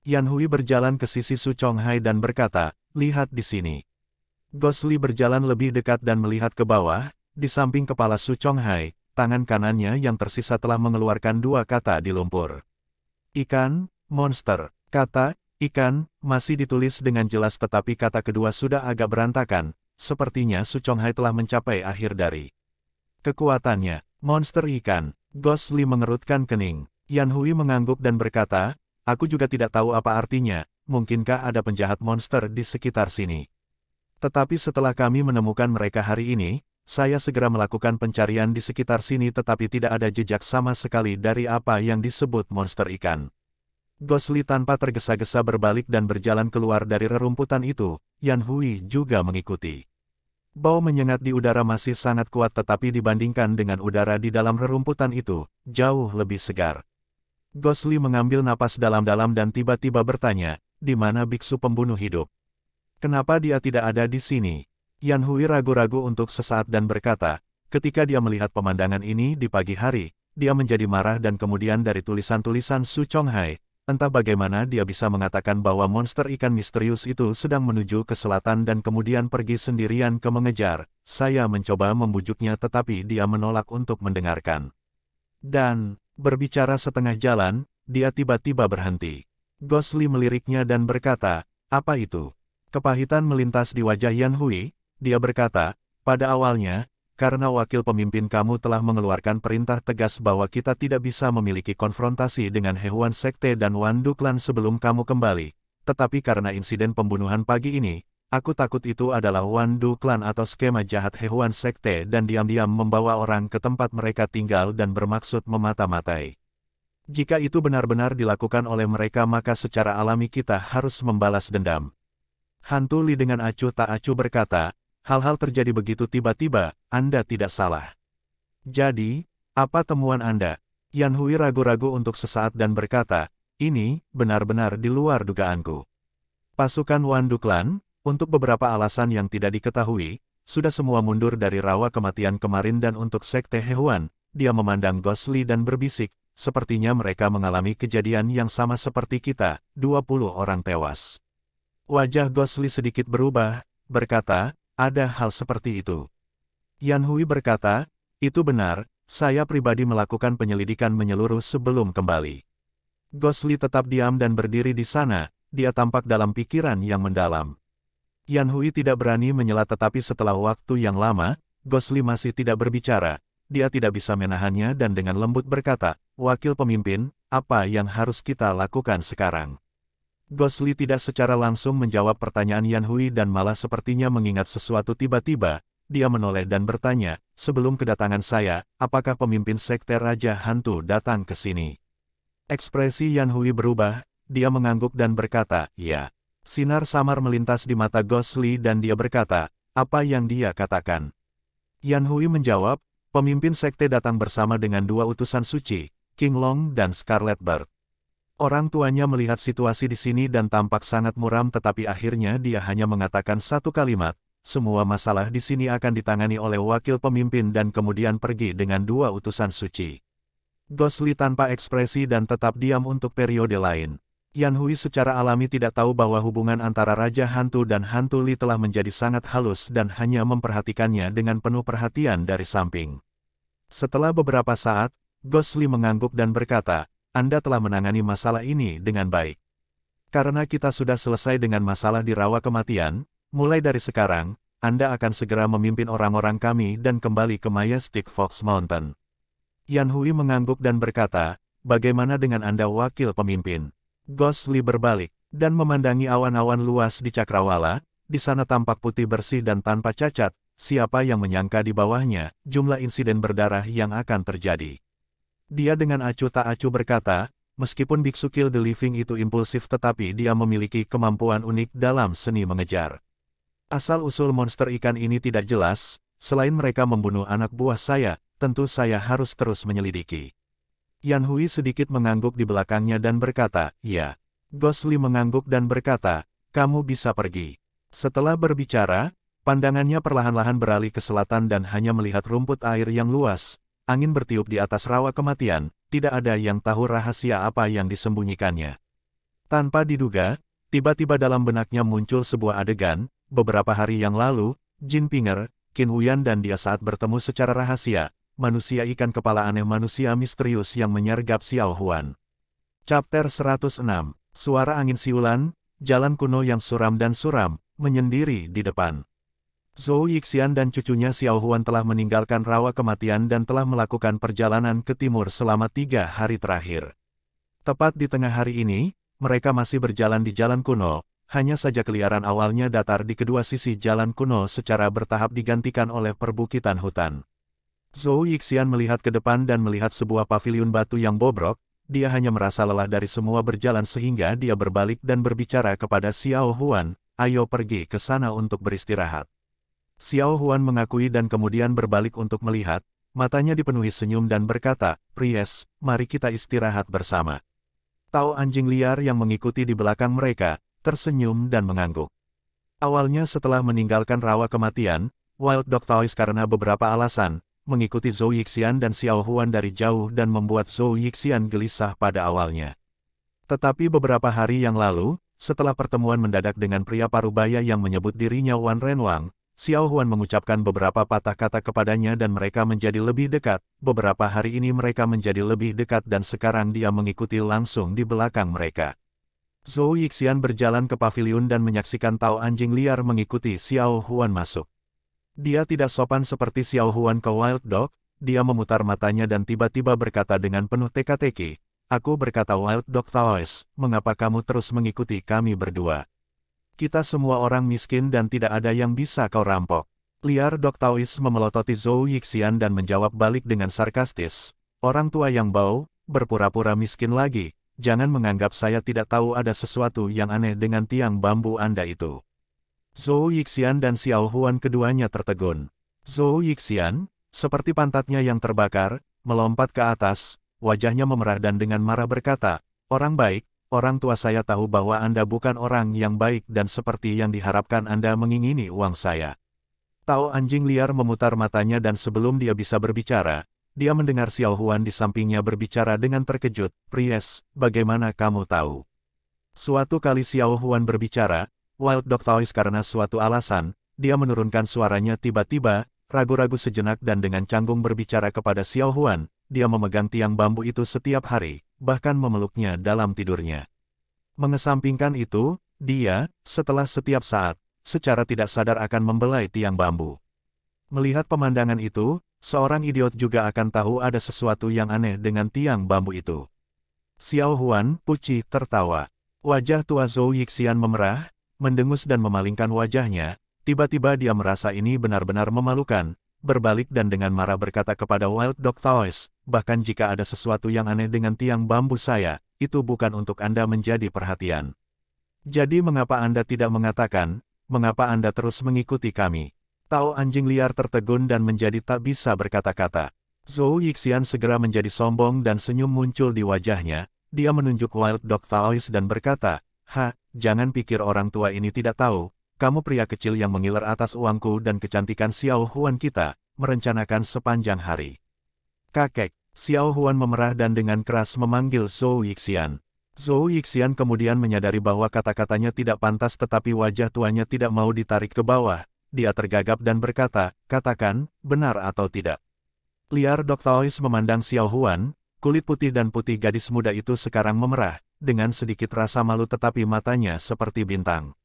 Yan Hui berjalan ke sisi Su Chonghai dan berkata, "Lihat di sini." Ghostly berjalan lebih dekat dan melihat ke bawah, di samping kepala Su Chonghai, tangan kanannya yang tersisa telah mengeluarkan dua kata di lumpur. "Ikan, monster." Kata, ikan, masih ditulis dengan jelas tetapi kata kedua sudah agak berantakan, sepertinya Su Chonghai telah mencapai akhir dari kekuatannya. Monster ikan. Ghost Lee mengerutkan kening. Yan Hui mengangguk dan berkata, aku juga tidak tahu apa artinya, mungkinkah ada penjahat monster di sekitar sini. Tetapi setelah kami menemukan mereka hari ini, saya segera melakukan pencarian di sekitar sini tetapi tidak ada jejak sama sekali dari apa yang disebut monster ikan. Ghost Lee tanpa tergesa-gesa berbalik dan berjalan keluar dari rerumputan itu. Yan Hui juga mengikuti. Bau menyengat di udara masih sangat kuat tetapi dibandingkan dengan udara di dalam rerumputan itu, jauh lebih segar. Ghost Lee mengambil napas dalam-dalam dan tiba-tiba bertanya, di mana biksu pembunuh hidup? Kenapa dia tidak ada di sini? Yan Hui ragu-ragu untuk sesaat dan berkata, ketika dia melihat pemandangan ini di pagi hari, dia menjadi marah dan kemudian dari tulisan-tulisan Su Chonghai, entah bagaimana dia bisa mengatakan bahwa monster ikan misterius itu sedang menuju ke selatan dan kemudian pergi sendirian ke mengejar. Saya mencoba membujuknya tetapi dia menolak untuk mendengarkan. Dan, berbicara setengah jalan, dia tiba-tiba berhenti. Ghost Lee meliriknya dan berkata, apa itu? Kepahitan melintas di wajah Yan Hui, dia berkata, pada awalnya, karena wakil pemimpin kamu telah mengeluarkan perintah tegas bahwa kita tidak bisa memiliki konfrontasi dengan Hehuan Sekte dan Wandu Klan sebelum kamu kembali. Tetapi karena insiden pembunuhan pagi ini, aku takut itu adalah Wandu Klan atau skema jahat Hehuan Sekte dan diam-diam membawa orang ke tempat mereka tinggal dan bermaksud memata-matai. Jika itu benar-benar dilakukan oleh mereka maka secara alami kita harus membalas dendam. Hantu Li dengan acuh tak acuh berkata, hal-hal terjadi begitu tiba-tiba, Anda tidak salah. Jadi, apa temuan Anda? Yan Hui ragu-ragu untuk sesaat dan berkata, ini, benar-benar di luar dugaanku. Pasukan Wandu Klan, untuk beberapa alasan yang tidak diketahui, sudah semua mundur dari rawa kematian kemarin dan untuk Sekte Hehuan, dia memandang Ghost Lee dan berbisik, sepertinya mereka mengalami kejadian yang sama seperti kita, 20 orang tewas. Wajah Ghost Lee sedikit berubah, berkata, ada hal seperti itu. Yan Hui berkata, itu benar, saya pribadi melakukan penyelidikan menyeluruh sebelum kembali. Ghost Lee tetap diam dan berdiri di sana, dia tampak dalam pikiran yang mendalam. Yan Hui tidak berani menyela tetapi setelah waktu yang lama, Ghost Lee masih tidak berbicara, dia tidak bisa menahannya dan dengan lembut berkata, wakil pemimpin, apa yang harus kita lakukan sekarang? Ghost Lee tidak secara langsung menjawab pertanyaan Yan Hui dan malah sepertinya mengingat sesuatu tiba-tiba, dia menoleh dan bertanya, sebelum kedatangan saya, apakah pemimpin Sekte Raja Hantu datang ke sini? Ekspresi Yan Hui berubah, dia mengangguk dan berkata, ya. Sinar samar melintas di mata Ghost Lee dan dia berkata, apa yang dia katakan? Yan Hui menjawab, pemimpin Sekte datang bersama dengan 2 utusan suci, King Long dan Scarlet Bird. Orang tuanya melihat situasi di sini dan tampak sangat muram tetapi akhirnya dia hanya mengatakan satu kalimat, semua masalah di sini akan ditangani oleh wakil pemimpin dan kemudian pergi dengan 2 utusan suci. Ghost Lee tanpa ekspresi dan tetap diam untuk periode lain. Yan Hui secara alami tidak tahu bahwa hubungan antara Raja Hantu dan Hantu Li telah menjadi sangat halus dan hanya memperhatikannya dengan penuh perhatian dari samping. Setelah beberapa saat, Ghost Lee mengangguk dan berkata, Anda telah menangani masalah ini dengan baik. Karena kita sudah selesai dengan masalah di rawa kematian, mulai dari sekarang, Anda akan segera memimpin orang-orang kami dan kembali ke Majestic Fox Mountain. Yan Hui mengangguk dan berkata, bagaimana dengan Anda wakil pemimpin? Ghost Lee berbalik, dan memandangi awan-awan luas di Cakrawala, di sana tampak putih bersih dan tanpa cacat, siapa yang menyangka di bawahnya, jumlah insiden berdarah yang akan terjadi. Dia dengan acuh tak acuh berkata, meskipun Biksu Kill the Living itu impulsif tetapi dia memiliki kemampuan unik dalam seni mengejar. Asal-usul monster ikan ini tidak jelas, selain mereka membunuh anak buah saya, tentu saya harus terus menyelidiki. Yan Hui sedikit mengangguk di belakangnya dan berkata, ya. Ghost Lee mengangguk dan berkata, kamu bisa pergi. Setelah berbicara, pandangannya perlahan-lahan beralih ke selatan dan hanya melihat rumput air yang luas. Angin bertiup di atas rawa kematian, tidak ada yang tahu rahasia apa yang disembunyikannya. Tanpa diduga, tiba-tiba dalam benaknya muncul sebuah adegan, beberapa hari yang lalu, Jin Pinger, Qin Wuyan dan dia saat bertemu secara rahasia, manusia ikan kepala aneh manusia misterius yang menyergap Xiao Huan. Chapter 106, Suara angin siulan, jalan kuno yang suram dan suram, menyendiri di depan. Zhou Yixian dan cucunya Xiao Huan telah meninggalkan rawa kematian dan telah melakukan perjalanan ke timur selama 3 hari terakhir. Tepat di tengah hari ini, mereka masih berjalan di jalan kuno, hanya saja keliaran awalnya datar di kedua sisi jalan kuno secara bertahap digantikan oleh perbukitan hutan. Zhou Yixian melihat ke depan dan melihat sebuah paviliun batu yang bobrok, dia hanya merasa lelah dari semua berjalan sehingga dia berbalik dan berbicara kepada Xiao Huan, ayo pergi ke sana untuk beristirahat. Xiao Huan mengakui dan kemudian berbalik untuk melihat, matanya dipenuhi senyum dan berkata, "Pries, mari kita istirahat bersama." Tao anjing liar yang mengikuti di belakang mereka, tersenyum dan mengangguk. Awalnya setelah meninggalkan rawa kematian, Wild Dog Taoist karena beberapa alasan, mengikuti Zhou Yixian dan Xiao Huan dari jauh dan membuat Zhou Yixian gelisah pada awalnya. Tetapi beberapa hari yang lalu, setelah pertemuan mendadak dengan pria parubaya yang menyebut dirinya Wan Renwang, Xiao Huan mengucapkan beberapa patah kata kepadanya dan mereka menjadi lebih dekat. Beberapa hari ini mereka menjadi lebih dekat dan sekarang dia mengikuti langsung di belakang mereka. Zhou Yixian berjalan ke paviliun dan menyaksikan Tao anjing liar mengikuti Xiao Huan masuk. Dia tidak sopan seperti Xiao Huan ke Wild Dog, dia memutar matanya dan tiba-tiba berkata dengan penuh teka-teki, "Aku," berkata Wild Dog Taoist, "mengapa kamu terus mengikuti kami berdua? Kita semua orang miskin dan tidak ada yang bisa kau rampok." Liar Dog Taoist memelototi Zhou Yixian dan menjawab balik dengan sarkastis, "Orang tua yang bau, berpura-pura miskin lagi, jangan menganggap saya tidak tahu ada sesuatu yang aneh dengan tiang bambu Anda itu." Zhou Yixian dan Xiao Huan keduanya tertegun. Zhou Yixian, seperti pantatnya yang terbakar, melompat ke atas, wajahnya memerah dan dengan marah berkata, "Orang baik, orang tua saya tahu bahwa Anda bukan orang yang baik dan seperti yang diharapkan Anda mengingini uang saya." Tao anjing liar memutar matanya dan sebelum dia bisa berbicara, dia mendengar Xiao Huan di sampingnya berbicara dengan terkejut, "Pries, bagaimana kamu tahu?" Suatu kali Xiao Huan berbicara, Wild Dog Taoist karena suatu alasan, dia menurunkan suaranya tiba-tiba, ragu-ragu sejenak dan dengan canggung berbicara kepada Xiao Huan, dia memegang tiang bambu itu setiap hari, bahkan memeluknya dalam tidurnya. Mengesampingkan itu, dia, setelah setiap saat, secara tidak sadar akan membelai tiang bambu. Melihat pemandangan itu, seorang idiot juga akan tahu ada sesuatu yang aneh dengan tiang bambu itu. Xiao Huan, pucih, tertawa. Wajah tua Zhou Yixian memerah, mendengus dan memalingkan wajahnya, tiba-tiba dia merasa ini benar-benar memalukan, berbalik dan dengan marah berkata kepada Wild Dog Taoist, "Bahkan jika ada sesuatu yang aneh dengan tiang bambu saya, itu bukan untuk Anda menjadi perhatian. Jadi mengapa Anda tidak mengatakan, mengapa Anda terus mengikuti kami?" Tao anjing liar tertegun dan menjadi tak bisa berkata-kata. Zhou Yixian segera menjadi sombong dan senyum muncul di wajahnya, dia menunjuk Wild Dog Taoist dan berkata, Jangan pikir orang tua ini tidak tahu, kamu pria kecil yang mengiler atas uangku dan kecantikan Xiao Huan kita, merencanakan sepanjang hari." "Kakek," Xiao Huan memerah dan dengan keras memanggil Zhou Yixian. Zhou Yixian kemudian menyadari bahwa kata-katanya tidak pantas tetapi wajah tuanya tidak mau ditarik ke bawah, dia tergagap dan berkata, "Katakan, benar atau tidak?" Liar Dog Taoist memandang Xiao Huan, kulit putih dan putih gadis muda itu sekarang memerah, dengan sedikit rasa malu tetapi matanya seperti bintang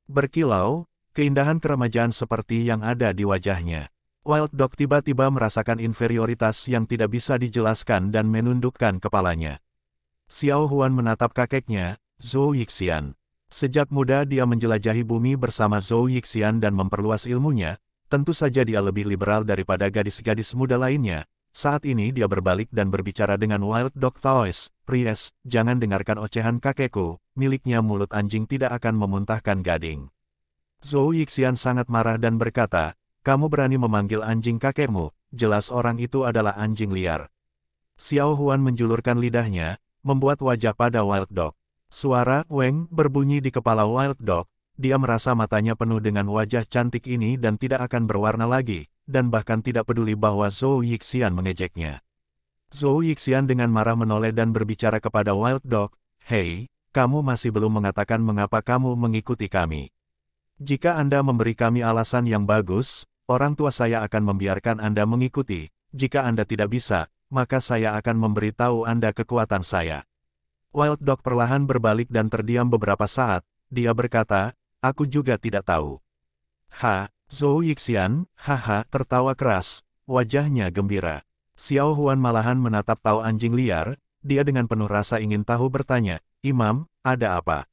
berkilau, keindahan keremajaan seperti yang ada di wajahnya. Wild Dog tiba-tiba merasakan inferioritas yang tidak bisa dijelaskan dan menundukkan kepalanya. Xiao Huan menatap kakeknya, Zhou Yixian. Sejak muda dia menjelajahi bumi bersama Zhou Yixian dan memperluas ilmunya, tentu saja dia lebih liberal daripada gadis-gadis muda lainnya. Saat ini dia berbalik dan berbicara dengan Wild Dog Taoist, "Pries, jangan dengarkan ocehan kakekku, miliknya mulut anjing tidak akan memuntahkan gading." Zhou Yixian sangat marah dan berkata, "Kamu berani memanggil anjing kakekmu, jelas orang itu adalah anjing liar." Xiao Huan menjulurkan lidahnya, membuat wajah pada Wild Dog. Suara "weng" berbunyi di kepala Wild Dog, dia merasa matanya penuh dengan wajah cantik ini dan tidak akan berwarna lagi, dan bahkan tidak peduli bahwa Zhou Yixian mengejeknya. Zhou Yixian dengan marah menoleh dan berbicara kepada Wild Dog, "Hei, kamu masih belum mengatakan mengapa kamu mengikuti kami. Jika Anda memberi kami alasan yang bagus, orang tua saya akan membiarkan Anda mengikuti. Jika Anda tidak bisa, maka saya akan memberitahu Anda kekuatan saya." Wild Dog perlahan berbalik dan terdiam beberapa saat. Dia berkata, aku juga tidak tahu. Zhou Yixian, haha, tertawa keras. Wajahnya gembira. Xiao Huan malahan menatap Tao anjing liar. Dia dengan penuh rasa ingin tahu bertanya, Imam, ada apa?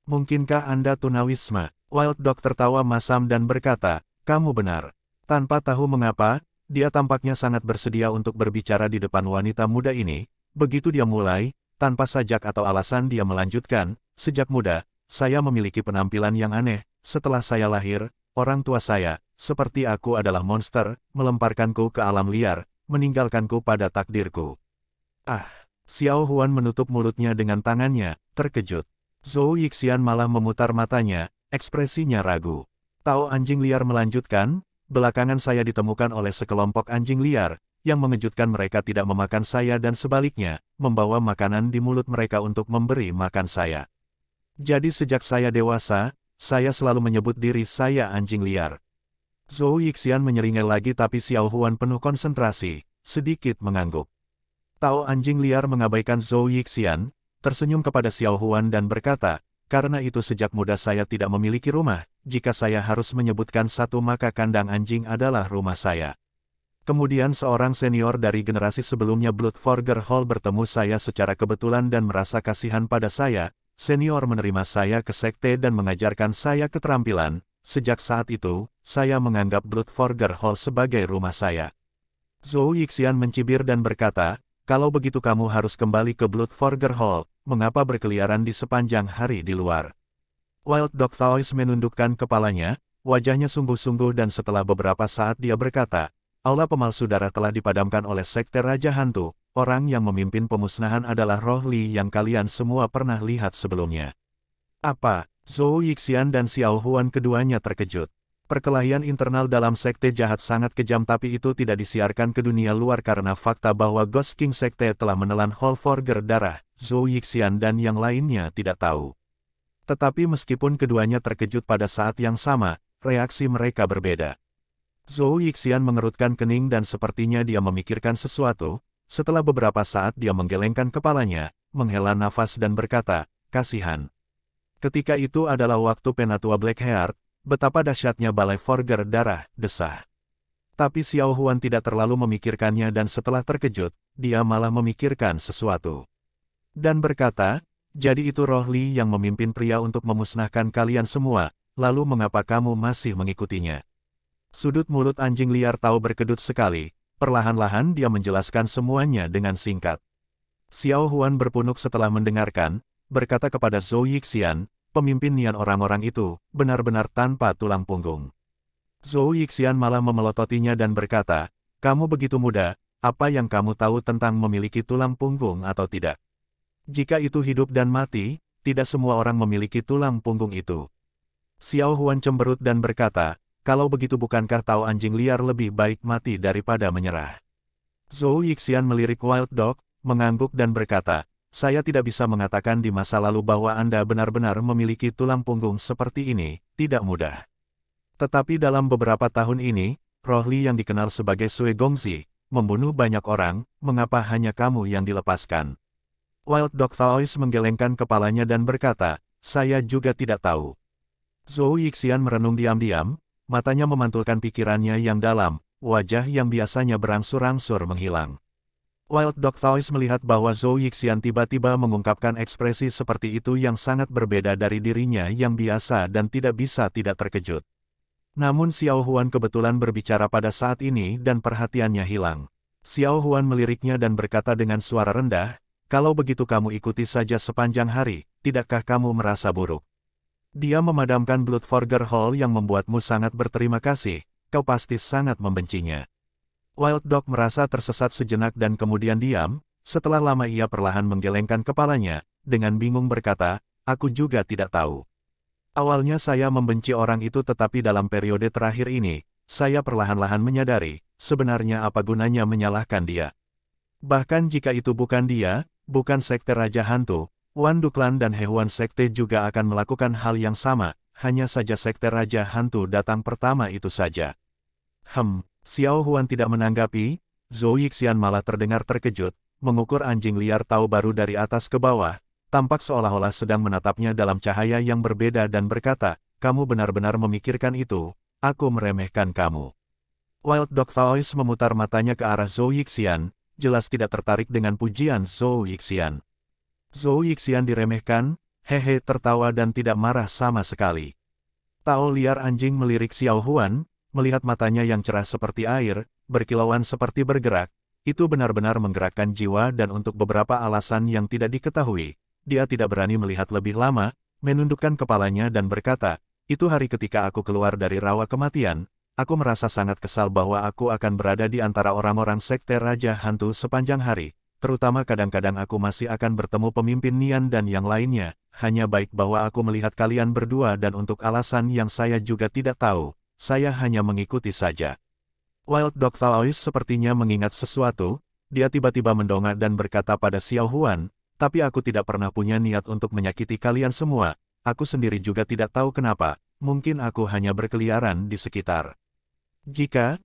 Mungkinkah Anda tunawisma? Wild Dog tertawa masam dan berkata, kamu benar. Tanpa tahu mengapa, dia tampaknya sangat bersedia untuk berbicara di depan wanita muda ini. Begitu dia mulai, tanpa sajak atau alasan dia melanjutkan, sejak muda, saya memiliki penampilan yang aneh. Setelah saya lahir, orang tua saya, seperti aku adalah monster, melemparkanku ke alam liar, meninggalkanku pada takdirku. Xiao Huan menutup mulutnya dengan tangannya, terkejut. Zhou Yixian malah memutar matanya, ekspresinya ragu. Tao anjing liar melanjutkan, belakangan saya ditemukan oleh sekelompok anjing liar, yang mengejutkan mereka tidak memakan saya dan sebaliknya, membawa makanan di mulut mereka untuk memberi makan saya. Jadi sejak saya dewasa, saya selalu menyebut diri saya anjing liar. Zhou Yixian menyeringai lagi tapi Xiao Huan penuh konsentrasi, sedikit mengangguk. Tao anjing liar mengabaikan Zhou Yixian, tersenyum kepada Xiao Huan dan berkata, karena itu sejak muda saya tidak memiliki rumah, jika saya harus menyebutkan satu maka kandang anjing adalah rumah saya. Kemudian seorang senior dari generasi sebelumnya Bloodforger Hall bertemu saya secara kebetulan dan merasa kasihan pada saya. Senior menerima saya ke sekte dan mengajarkan saya keterampilan. Sejak saat itu, saya menganggap Bloodforger Hall sebagai rumah saya. Zhou Yixian mencibir dan berkata, kalau begitu kamu harus kembali ke Bloodforger Hall, mengapa berkeliaran di sepanjang hari di luar? Wild Dog Taois menundukkan kepalanya, wajahnya sungguh-sungguh dan setelah beberapa saat dia berkata, aula pemalsu darah telah dipadamkan oleh sekte Raja Hantu. Orang yang memimpin pemusnahan adalah Roh Li yang kalian semua pernah lihat sebelumnya. Apa? Zhou Yixian dan Xiao Huan keduanya terkejut. Perkelahian internal dalam sekte jahat sangat kejam tapi itu tidak disiarkan ke dunia luar karena fakta bahwa Ghost King sekte telah menelan Hallforger darah. Zhou Yixian dan yang lainnya tidak tahu. Tetapi meskipun keduanya terkejut pada saat yang sama, reaksi mereka berbeda. Zhou Yixian mengerutkan kening dan sepertinya dia memikirkan sesuatu. Setelah beberapa saat dia menggelengkan kepalanya, menghela nafas dan berkata, kasihan. Ketika itu adalah waktu penatua Blackheart, betapa dahsyatnya balai forger darah, desah. Tapi Xiao Huan tidak terlalu memikirkannya dan setelah terkejut, dia malah memikirkan sesuatu. Dan berkata, jadi itu Roh Li yang memimpin pria untuk memusnahkan kalian semua, lalu mengapa kamu masih mengikutinya? Sudut mulut anjing liar tahu berkedut sekali. Perlahan-lahan dia menjelaskan semuanya dengan singkat. Xiao Huan berpunuk setelah mendengarkan, berkata kepada Zhou Yixian, pemimpin nian orang-orang itu, benar-benar tanpa tulang punggung. Zhou Yixian malah memelototinya dan berkata, kamu begitu muda, apa yang kamu tahu tentang memiliki tulang punggung atau tidak? Jika itu hidup dan mati, tidak semua orang memiliki tulang punggung itu. Xiao Huan cemberut dan berkata, kalau begitu bukankah Tao anjing liar lebih baik mati daripada menyerah? Zhou Yixian melirik Wild Dog, mengangguk dan berkata, saya tidak bisa mengatakan di masa lalu bahwa Anda benar-benar memiliki tulang punggung seperti ini, tidak mudah. Tetapi dalam beberapa tahun ini, Roh Li yang dikenal sebagai Sui Gongzi, membunuh banyak orang, mengapa hanya kamu yang dilepaskan? Wild Dog Taois menggelengkan kepalanya dan berkata, saya juga tidak tahu. Zhou Yixian merenung diam-diam, matanya memantulkan pikirannya yang dalam, wajah yang biasanya berangsur-angsur menghilang. Wild Dog Taois melihat bahwa Zhou Yixian tiba-tiba mengungkapkan ekspresi seperti itu yang sangat berbeda dari dirinya yang biasa dan tidak bisa tidak terkejut. Namun Xiao Huan kebetulan berbicara pada saat ini dan perhatiannya hilang. Xiao Huan meliriknya dan berkata dengan suara rendah, kalau begitu kamu ikuti saja sepanjang hari, tidakkah kamu merasa buruk? Dia memadamkan Bloodforger Hall yang membuatmu sangat berterima kasih, kau pasti sangat membencinya. Wild Dog merasa tersesat sejenak dan kemudian diam, setelah lama ia perlahan menggelengkan kepalanya, dengan bingung berkata, aku juga tidak tahu. Awalnya saya membenci orang itu tetapi dalam periode terakhir ini, saya perlahan-lahan menyadari, sebenarnya apa gunanya menyalahkan dia. Bahkan jika itu bukan dia, bukan sekte Raja Hantu, Wan Duklan dan Hehuan Sekte juga akan melakukan hal yang sama, hanya saja Sekte Raja Hantu datang pertama itu saja. Xiao Huan tidak menanggapi, Zhou Yixian malah terdengar terkejut, mengukur anjing liar tahu baru dari atas ke bawah, tampak seolah-olah sedang menatapnya dalam cahaya yang berbeda dan berkata, "Kamu benar-benar memikirkan itu, aku meremehkan kamu." Wild Dog Taois memutar matanya ke arah Zhou Yixian, jelas tidak tertarik dengan pujian Zhou Yixian. Zhou Yixian diremehkan, hehe tertawa dan tidak marah sama sekali. Tao liar anjing melirik Xiao Huan, melihat matanya yang cerah seperti air, berkilauan seperti bergerak, itu benar-benar menggerakkan jiwa dan untuk beberapa alasan yang tidak diketahui, dia tidak berani melihat lebih lama, menundukkan kepalanya dan berkata, "Itu hari ketika aku keluar dari rawa kematian, aku merasa sangat kesal bahwa aku akan berada di antara orang-orang sekte Raja Hantu sepanjang hari, terutama kadang-kadang aku masih akan bertemu pemimpin Nian dan yang lainnya, hanya baik bahwa aku melihat kalian berdua dan untuk alasan yang saya juga tidak tahu, saya hanya mengikuti saja." Wild Dog Taois sepertinya mengingat sesuatu, dia tiba-tiba mendongak dan berkata pada Xiao Huan, "Tapi aku tidak pernah punya niat untuk menyakiti kalian semua, aku sendiri juga tidak tahu kenapa, mungkin aku hanya berkeliaran di sekitar. Jika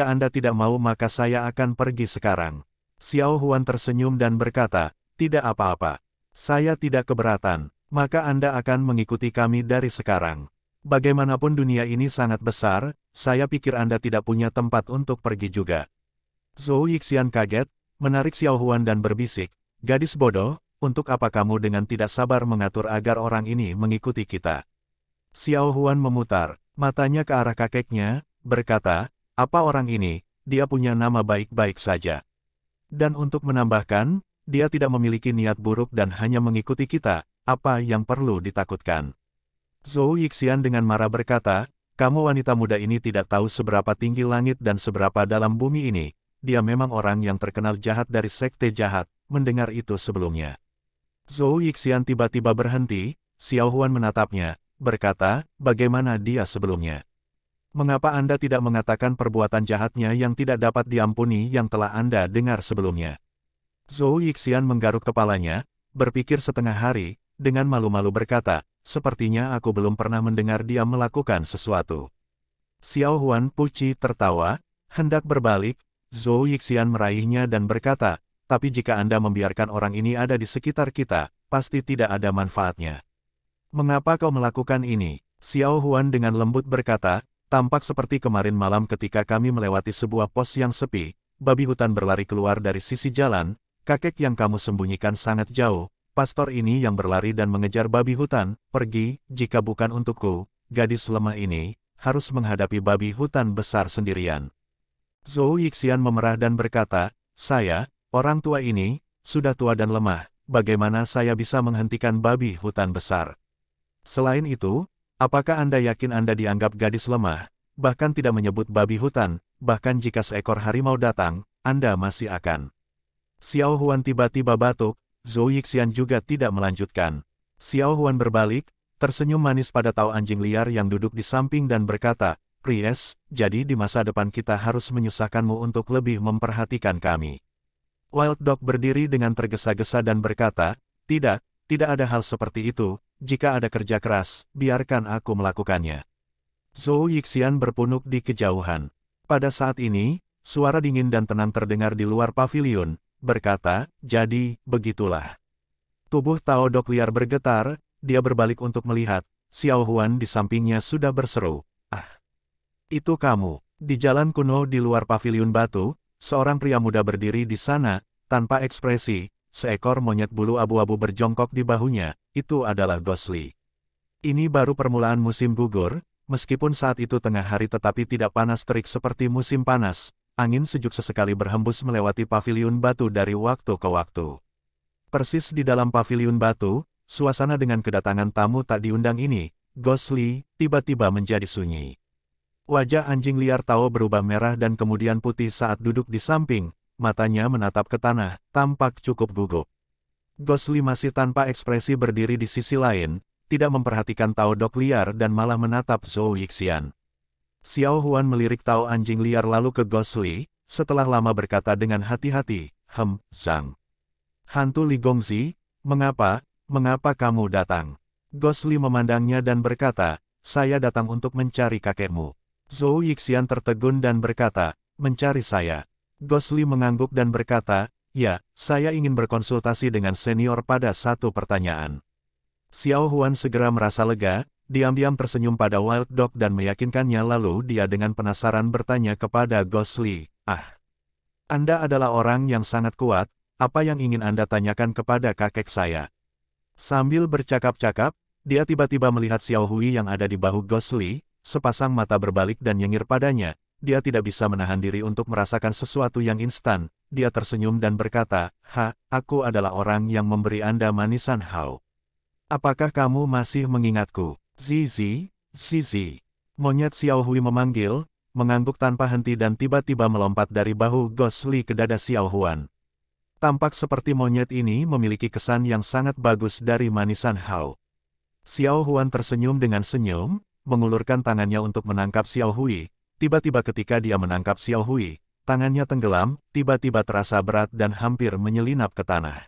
Anda tidak mau maka saya akan pergi sekarang." Xiao Huan tersenyum dan berkata, "Tidak apa-apa. Saya tidak keberatan, maka Anda akan mengikuti kami dari sekarang. Bagaimanapun dunia ini sangat besar, saya pikir Anda tidak punya tempat untuk pergi juga." Zhou Yixian kaget, menarik Xiao Huan dan berbisik, "Gadis bodoh, untuk apa kamu dengan tidak sabar mengatur agar orang ini mengikuti kita?" Xiao Huan memutar matanya ke arah kakeknya, berkata, "Apa orang ini, dia punya nama baik-baik saja. Dan untuk menambahkan, dia tidak memiliki niat buruk dan hanya mengikuti kita, apa yang perlu ditakutkan?" Zhou Yixian dengan marah berkata, "Kamu wanita muda ini tidak tahu seberapa tinggi langit dan seberapa dalam bumi ini, dia memang orang yang terkenal jahat dari sekte jahat." Mendengar itu sebelumnya, Zhou Yixian tiba-tiba berhenti, Xiao Huan menatapnya, berkata, "Bagaimana dia sebelumnya? Mengapa Anda tidak mengatakan perbuatan jahatnya yang tidak dapat diampuni yang telah Anda dengar sebelumnya?" Zhou Yixian menggaruk kepalanya, berpikir setengah hari, dengan malu-malu berkata, "Sepertinya aku belum pernah mendengar dia melakukan sesuatu." Xiao Huan puci tertawa, hendak berbalik, Zhou Yixian meraihnya dan berkata, "Tapi jika Anda membiarkan orang ini ada di sekitar kita, pasti tidak ada manfaatnya." "Mengapa kau melakukan ini?" Xiao Huan dengan lembut berkata, "Tampak seperti kemarin malam ketika kami melewati sebuah pos yang sepi, babi hutan berlari keluar dari sisi jalan, kakek yang kamu sembunyikan sangat jauh, pastor ini yang berlari dan mengejar babi hutan, pergi, jika bukan untukku, gadis lemah ini, harus menghadapi babi hutan besar sendirian." Zhou Yixian memerah dan berkata, orang tua ini, sudah tua dan lemah, bagaimana saya bisa menghentikan babi hutan besar? Selain itu, apakah Anda yakin Anda dianggap gadis lemah, bahkan tidak menyebut babi hutan, bahkan jika seekor harimau datang, Anda masih akan?" Xiao Huan tiba-tiba batuk, Zhou Yixian juga tidak melanjutkan. Xiao Huan berbalik, tersenyum manis pada Tao anjing liar yang duduk di samping dan berkata, "Pries, jadi di masa depan kita harus menyusahkanmu untuk lebih memperhatikan kami." Wild Dog berdiri dengan tergesa-gesa dan berkata, tidak ada hal seperti itu, jika ada kerja keras, biarkan aku melakukannya." Zhou Yixian berpunuk di kejauhan. Pada saat ini, suara dingin dan tenang terdengar di luar pavilion, berkata, "Jadi, begitulah." Tubuh Tao Dog liar bergetar, dia berbalik untuk melihat, Xiao Huan di sampingnya sudah berseru, "Ah, itu kamu." Di jalan kuno di luar pavilion batu, seorang pria muda berdiri di sana, tanpa ekspresi, seekor monyet bulu abu-abu berjongkok di bahunya, itu adalah Ghostly. Ini baru permulaan musim gugur, meskipun saat itu tengah hari tetapi tidak panas terik seperti musim panas, angin sejuk sesekali berhembus melewati pavilion batu dari waktu ke waktu. Persis di dalam pavilion batu, suasana dengan kedatangan tamu tak diundang ini, Ghostly, tiba-tiba menjadi sunyi. Wajah anjing liar Tao berubah merah dan kemudian putih saat duduk di samping, matanya menatap ke tanah, tampak cukup gugup. Ghostly masih tanpa ekspresi berdiri di sisi lain, tidak memperhatikan Tao Dog liar dan malah menatap Zhou Yixian. Xiao Huan melirik Tao anjing liar lalu ke Ghostly, setelah lama berkata dengan hati-hati, Zhang. Hantu Li Gongzi, mengapa kamu datang?" Ghostly memandangnya dan berkata, "Saya datang untuk mencari kakekmu." Zhou Yixian tertegun dan berkata, "Mencari saya?" Ghostly mengangguk dan berkata, Ya, saya ingin berkonsultasi dengan senior pada satu pertanyaan. Xiao Huan segera merasa lega, diam-diam tersenyum pada Wild Dog dan meyakinkannya lalu dia dengan penasaran bertanya kepada Ghost Li, Anda adalah orang yang sangat kuat, apa yang ingin Anda tanyakan kepada kakek saya? Sambil bercakap-cakap, dia tiba-tiba melihat Xiao Hui yang ada di bahu Ghost Li, sepasang mata berbalik dan nyengir padanya. Dia tidak bisa menahan diri untuk merasakan sesuatu yang instan. Dia tersenyum dan berkata, aku adalah orang yang memberi Anda manisan Hao. Apakah kamu masih mengingatku? Zizi, Zizi. Monyet Xiao Hui memanggil, mengangguk tanpa henti dan tiba-tiba melompat dari bahu Ghost Li ke dada Xiao Huan. Tampak seperti monyet ini memiliki kesan yang sangat bagus dari manisan Hao. Xiao Huan tersenyum dengan senyum, mengulurkan tangannya untuk menangkap Xiao Hui. Tiba-tiba ketika dia menangkap Xiao Hui, tangannya tenggelam, tiba-tiba terasa berat dan hampir menyelinap ke tanah.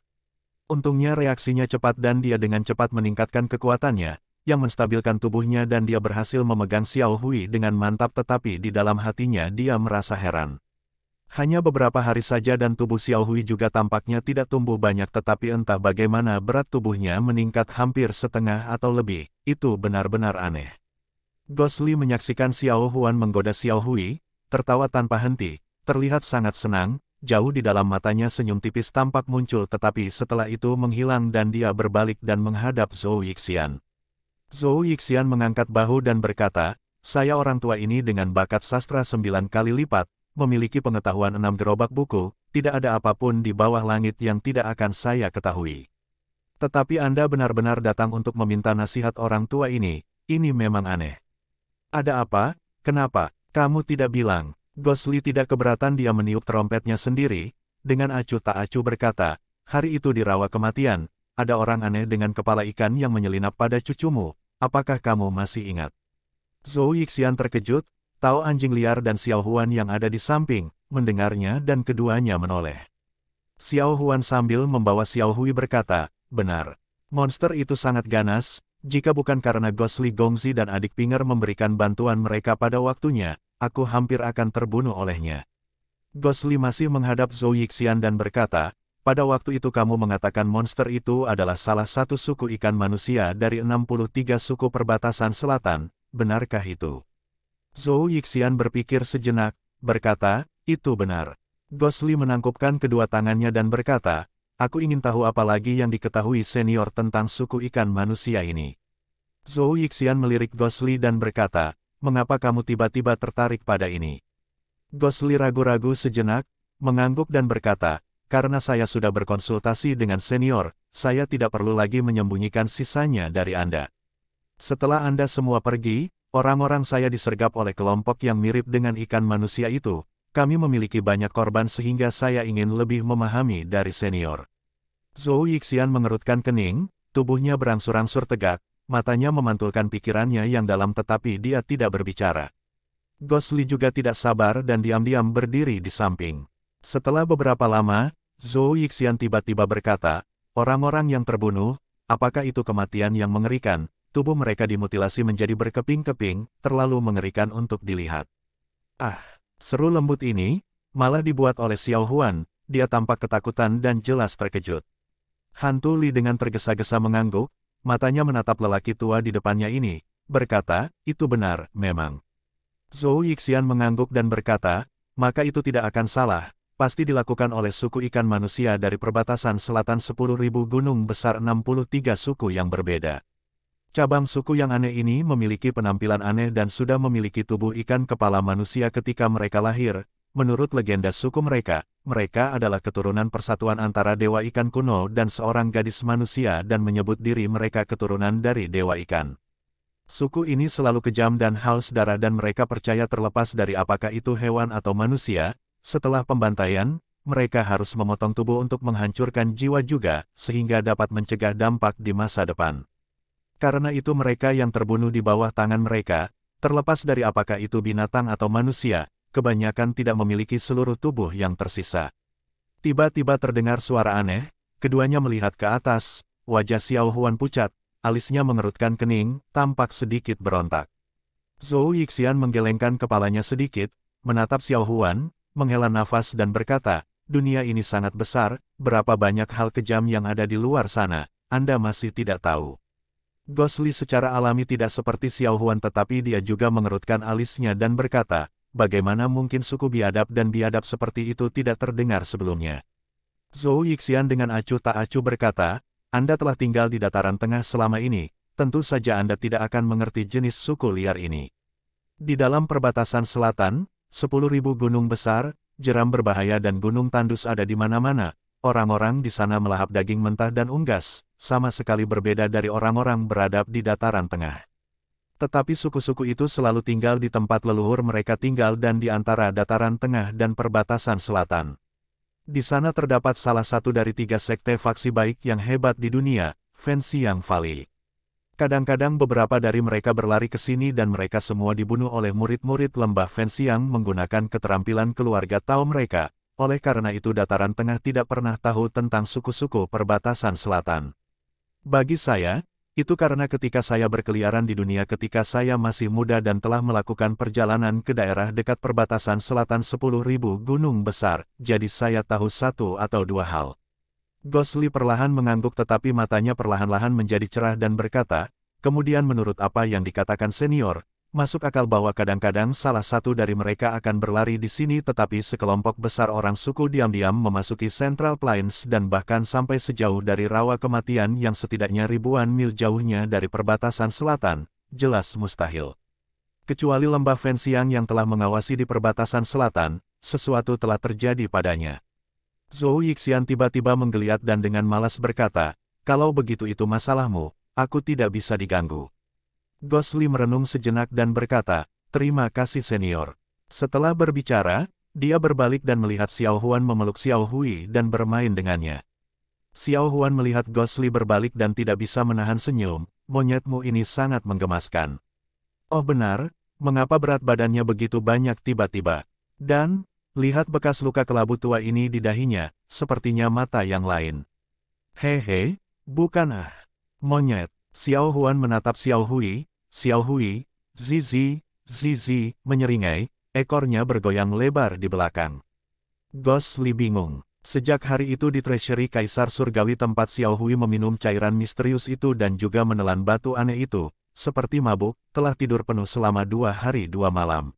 Untungnya reaksinya cepat dan dia dengan cepat meningkatkan kekuatannya, yang menstabilkan tubuhnya dan dia berhasil memegang Xiao Hui dengan mantap tetapi di dalam hatinya dia merasa heran. Hanya beberapa hari saja dan tubuh Xiao Hui juga tampaknya tidak tumbuh banyak tetapi entah bagaimana berat tubuhnya meningkat hampir setengah atau lebih, itu benar-benar aneh. Ghost Li menyaksikan Xiao Huan menggoda Xiao Hui, tertawa tanpa henti, terlihat sangat senang, jauh di dalam matanya senyum tipis tampak muncul tetapi setelah itu menghilang dan dia berbalik dan menghadap Zhou Yixian. Zhou Yixian mengangkat bahu dan berkata, saya orang tua ini dengan bakat sastra 9 kali lipat, memiliki pengetahuan 6 gerobak buku, tidak ada apapun di bawah langit yang tidak akan saya ketahui. Tetapi Anda benar-benar datang untuk meminta nasihat orang tua ini memang aneh. Ada apa? Kenapa? Kamu tidak bilang. Ghost Li tidak keberatan dia meniup trompetnya sendiri, dengan acuh tak acuh berkata, hari itu di rawa kematian, ada orang aneh dengan kepala ikan yang menyelinap pada cucumu, apakah kamu masih ingat? Zhou Yixian terkejut, tahu anjing liar dan Xiao Huan yang ada di samping, mendengarnya dan keduanya menoleh. Xiao Huan sambil membawa Xiao Hui berkata, benar. Monster itu sangat ganas, jika bukan karena Ghost Li Gongzi dan adik Pinger memberikan bantuan mereka pada waktunya, aku hampir akan terbunuh olehnya. Ghost Li masih menghadap Zhou Yixian dan berkata, pada waktu itu kamu mengatakan monster itu adalah salah satu suku ikan manusia dari 63 suku perbatasan selatan, benarkah itu? Zhou Yixian berpikir sejenak, berkata, itu benar. Ghost Li menangkupkan kedua tangannya dan berkata, aku ingin tahu apa lagi yang diketahui senior tentang suku ikan manusia ini. Zhou Yixian melirik Ghost Li dan berkata, mengapa kamu tiba-tiba tertarik pada ini? Ghost Li ragu-ragu sejenak, mengangguk dan berkata, karena saya sudah berkonsultasi dengan senior, saya tidak perlu lagi menyembunyikan sisanya dari Anda. Setelah Anda semua pergi, orang-orang saya disergap oleh kelompok yang mirip dengan ikan manusia itu. Kami memiliki banyak korban sehingga saya ingin lebih memahami dari senior. Zhou Yixian mengerutkan kening, tubuhnya berangsur-angsur tegak, matanya memantulkan pikirannya yang dalam tetapi dia tidak berbicara. Ghost Li juga tidak sabar dan diam-diam berdiri di samping. Setelah beberapa lama, Zhou Yixian tiba-tiba berkata, orang-orang yang terbunuh, apakah itu kematian yang mengerikan? Tubuh mereka dimutilasi menjadi berkeping-keping, terlalu mengerikan untuk dilihat. Seru lembut ini, malah dibuat oleh Xiao Huan, dia tampak ketakutan dan jelas terkejut. Hantu Li dengan tergesa-gesa mengangguk, matanya menatap lelaki tua di depannya ini, berkata, itu benar, memang. Zhou Yixian mengangguk dan berkata, maka itu tidak akan salah, pasti dilakukan oleh suku ikan manusia dari perbatasan selatan 10.000 gunung besar 63 suku yang berbeda. Cabang suku yang aneh ini memiliki penampilan aneh dan sudah memiliki tubuh ikan kepala manusia ketika mereka lahir. Menurut legenda suku mereka, mereka adalah keturunan persatuan antara dewa ikan kuno dan seorang gadis manusia dan menyebut diri mereka keturunan dari dewa ikan. Suku ini selalu kejam dan haus darah dan mereka percaya terlepas dari apakah itu hewan atau manusia, setelah pembantaian, mereka harus memotong tubuh untuk menghancurkan jiwa juga, sehingga dapat mencegah dampak di masa depan. Karena itu mereka yang terbunuh di bawah tangan mereka, terlepas dari apakah itu binatang atau manusia, kebanyakan tidak memiliki seluruh tubuh yang tersisa. Tiba-tiba terdengar suara aneh, keduanya melihat ke atas, wajah Xiao Huan pucat, alisnya mengerutkan kening, tampak sedikit berontak. Zhou Yixian menggelengkan kepalanya sedikit, menatap Xiao Huan, menghela nafas dan berkata, dunia ini sangat besar, berapa banyak hal kejam yang ada di luar sana, Anda masih tidak tahu. Gosli secara alami tidak seperti Xiao Huan tetapi dia juga mengerutkan alisnya dan berkata, bagaimana mungkin suku biadab dan biadab seperti itu tidak terdengar sebelumnya. Zhou Yixian dengan acuh tak acuh berkata, Anda telah tinggal di dataran tengah selama ini, tentu saja Anda tidak akan mengerti jenis suku liar ini. Di dalam perbatasan selatan, 10.000 gunung besar, jeram berbahaya dan gunung tandus ada di mana-mana. Orang-orang di sana melahap daging mentah dan unggas, sama sekali berbeda dari orang-orang beradab di dataran tengah. Tetapi suku-suku itu selalu tinggal di tempat leluhur mereka tinggal dan di antara dataran tengah dan perbatasan selatan. Di sana terdapat salah satu dari 3 sekte faksi baik yang hebat di dunia, Fenxiang Valley. Kadang-kadang beberapa dari mereka berlari ke sini dan mereka semua dibunuh oleh murid-murid lembah Fenxiang menggunakan keterampilan keluarga Tao mereka. Oleh karena itu dataran tengah tidak pernah tahu tentang suku-suku perbatasan selatan. Bagi saya, itu karena ketika saya berkeliaran di dunia ketika saya masih muda dan telah melakukan perjalanan ke daerah dekat perbatasan selatan 10.000 gunung besar, jadi saya tahu satu atau dua hal. Gosli perlahan mengangguk tetapi matanya perlahan-lahan menjadi cerah dan berkata, kemudian menurut apa yang dikatakan senior, masuk akal bahwa kadang-kadang salah satu dari mereka akan berlari di sini tetapi sekelompok besar orang suku diam-diam memasuki Central Plains dan bahkan sampai sejauh dari rawa kematian yang setidaknya ribuan mil jauhnya dari perbatasan selatan, jelas mustahil. Kecuali lembah Fenxiang yang telah mengawasi di perbatasan selatan, sesuatu telah terjadi padanya. Zhou Yixian tiba-tiba menggeliat dan dengan malas berkata, kalau begitu itu masalahmu, aku tidak bisa diganggu. Gosli merenung sejenak dan berkata, terima kasih senior. Setelah berbicara, dia berbalik dan melihat Xiao Huan memeluk Xiao Hui dan bermain dengannya. Xiao Huan melihat Gosli berbalik dan tidak bisa menahan senyum, monyetmu ini sangat menggemaskan. Oh benar, mengapa berat badannya begitu banyak tiba-tiba? Dan, lihat bekas luka kelabu tua ini di dahinya, sepertinya mata yang lain. Hehe, bukan ah. Monyet, Xiao Huan menatap Xiao Hui, Zizi, menyeringai, ekornya bergoyang lebar di belakang. Gosli bingung. Sejak hari itu di Treasury Kaisar Surgawi tempat Xiao Hui meminum cairan misterius itu dan juga menelan batu aneh itu, seperti mabuk, telah tidur penuh selama 2 hari 2 malam.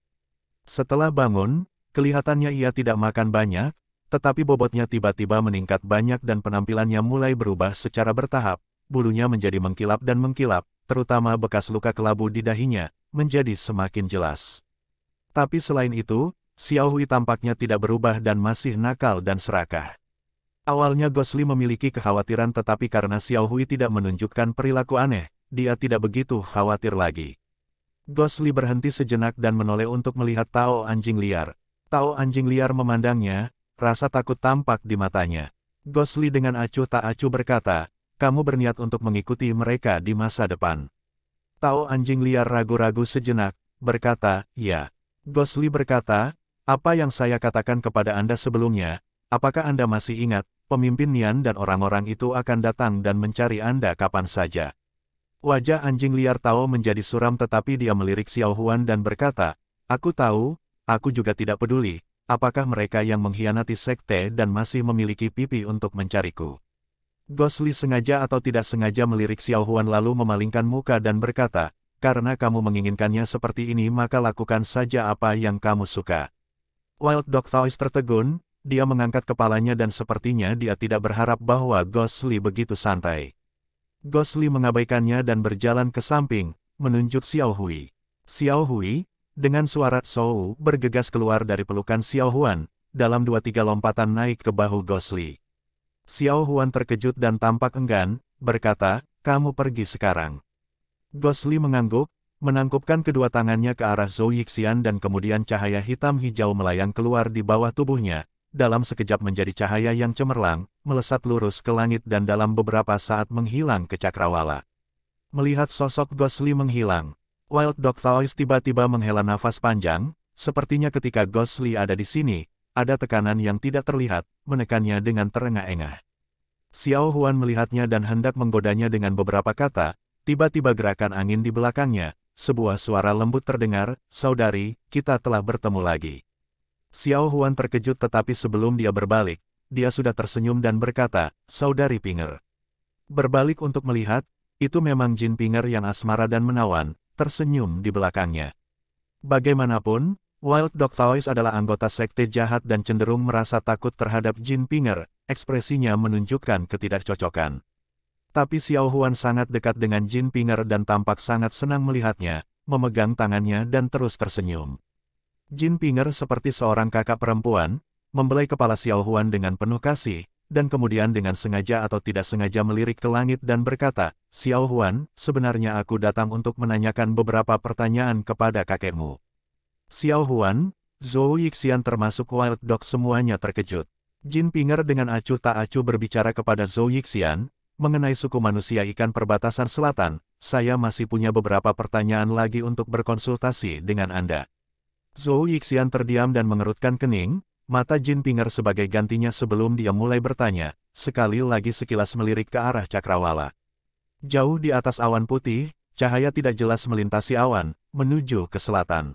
Setelah bangun, kelihatannya ia tidak makan banyak, tetapi bobotnya tiba-tiba meningkat banyak dan penampilannya mulai berubah secara bertahap, bulunya menjadi mengkilap dan mengkilap, terutama bekas luka kelabu di dahinya, menjadi semakin jelas. Tapi selain itu, Xiao Hui tampaknya tidak berubah dan masih nakal dan serakah. Awalnya Gosli memiliki kekhawatiran tetapi karena Xiao Hui tidak menunjukkan perilaku aneh, dia tidak begitu khawatir lagi. Gosli berhenti sejenak dan menoleh untuk melihat Tao anjing liar. Tao anjing liar memandangnya, rasa takut tampak di matanya. Gosli dengan acuh tak acuh berkata, kamu berniat untuk mengikuti mereka di masa depan. Tao anjing liar ragu-ragu sejenak, berkata, ya. Gosli berkata, apa yang saya katakan kepada Anda sebelumnya, apakah Anda masih ingat, pemimpin Nian dan orang-orang itu akan datang dan mencari Anda kapan saja. Wajah anjing liar Tao menjadi suram tetapi dia melirik Xiao Huan dan berkata, aku tahu, aku juga tidak peduli, apakah mereka yang mengkhianati sekte dan masih memiliki pipi untuk mencariku. Gosli sengaja atau tidak sengaja melirik Xiao Huan lalu memalingkan muka dan berkata, karena kamu menginginkannya seperti ini maka lakukan saja apa yang kamu suka. Wild Dog Taoist tertegun, dia mengangkat kepalanya dan sepertinya dia tidak berharap bahwa Gosli begitu santai. Gosli mengabaikannya dan berjalan ke samping, menunjuk Xiao Hui. Xiao Hui, dengan suara Zhou bergegas keluar dari pelukan Xiao Huan, dalam 2-3 lompatan naik ke bahu Gosli. Xiao Huan terkejut dan tampak enggan, berkata, kamu pergi sekarang. Gosli mengangguk, menangkupkan kedua tangannya ke arah Zhou Yixian dan kemudian cahaya hitam hijau melayang keluar di bawah tubuhnya, dalam sekejap menjadi cahaya yang cemerlang, melesat lurus ke langit dan dalam beberapa saat menghilang ke cakrawala. Melihat sosok Gosli menghilang, Wild Dog Taoist tiba-tiba menghela nafas panjang, sepertinya ketika Gosli ada di sini, ada tekanan yang tidak terlihat, menekannya dengan terengah-engah. Xiao Huan melihatnya dan hendak menggodanya dengan beberapa kata, tiba-tiba gerakan angin di belakangnya, sebuah suara lembut terdengar, saudari, kita telah bertemu lagi. Xiao Huan terkejut tetapi sebelum dia berbalik, dia sudah tersenyum dan berkata, Saudari Pinger. Berbalik untuk melihat, itu memang Jin Pinger yang asmara dan menawan, tersenyum di belakangnya. Bagaimanapun, Wild Dog Toys adalah anggota sekte jahat dan cenderung merasa takut terhadap Jin Pinger, ekspresinya menunjukkan ketidakcocokan. Tapi Xiao Huan sangat dekat dengan Jin Pinger dan tampak sangat senang melihatnya, memegang tangannya dan terus tersenyum. Jin Pinger seperti seorang kakak perempuan, membelai kepala Xiao Huan dengan penuh kasih, dan kemudian dengan sengaja atau tidak sengaja melirik ke langit dan berkata, Xiao Huan, sebenarnya aku datang untuk menanyakan beberapa pertanyaan kepada kakekmu. Xiao Huan, Zhou Yixian termasuk Wild Dog semuanya terkejut. Jin Pinger dengan acuh tak acuh berbicara kepada Zhou Yixian, mengenai suku manusia ikan perbatasan selatan, saya masih punya beberapa pertanyaan lagi untuk berkonsultasi dengan Anda. Zhou Yixian terdiam dan mengerutkan kening, mata Jin Pinger sebagai gantinya sebelum dia mulai bertanya, sekali lagi sekilas melirik ke arah cakrawala. Jauh di atas awan putih, cahaya tidak jelas melintasi awan, menuju ke selatan.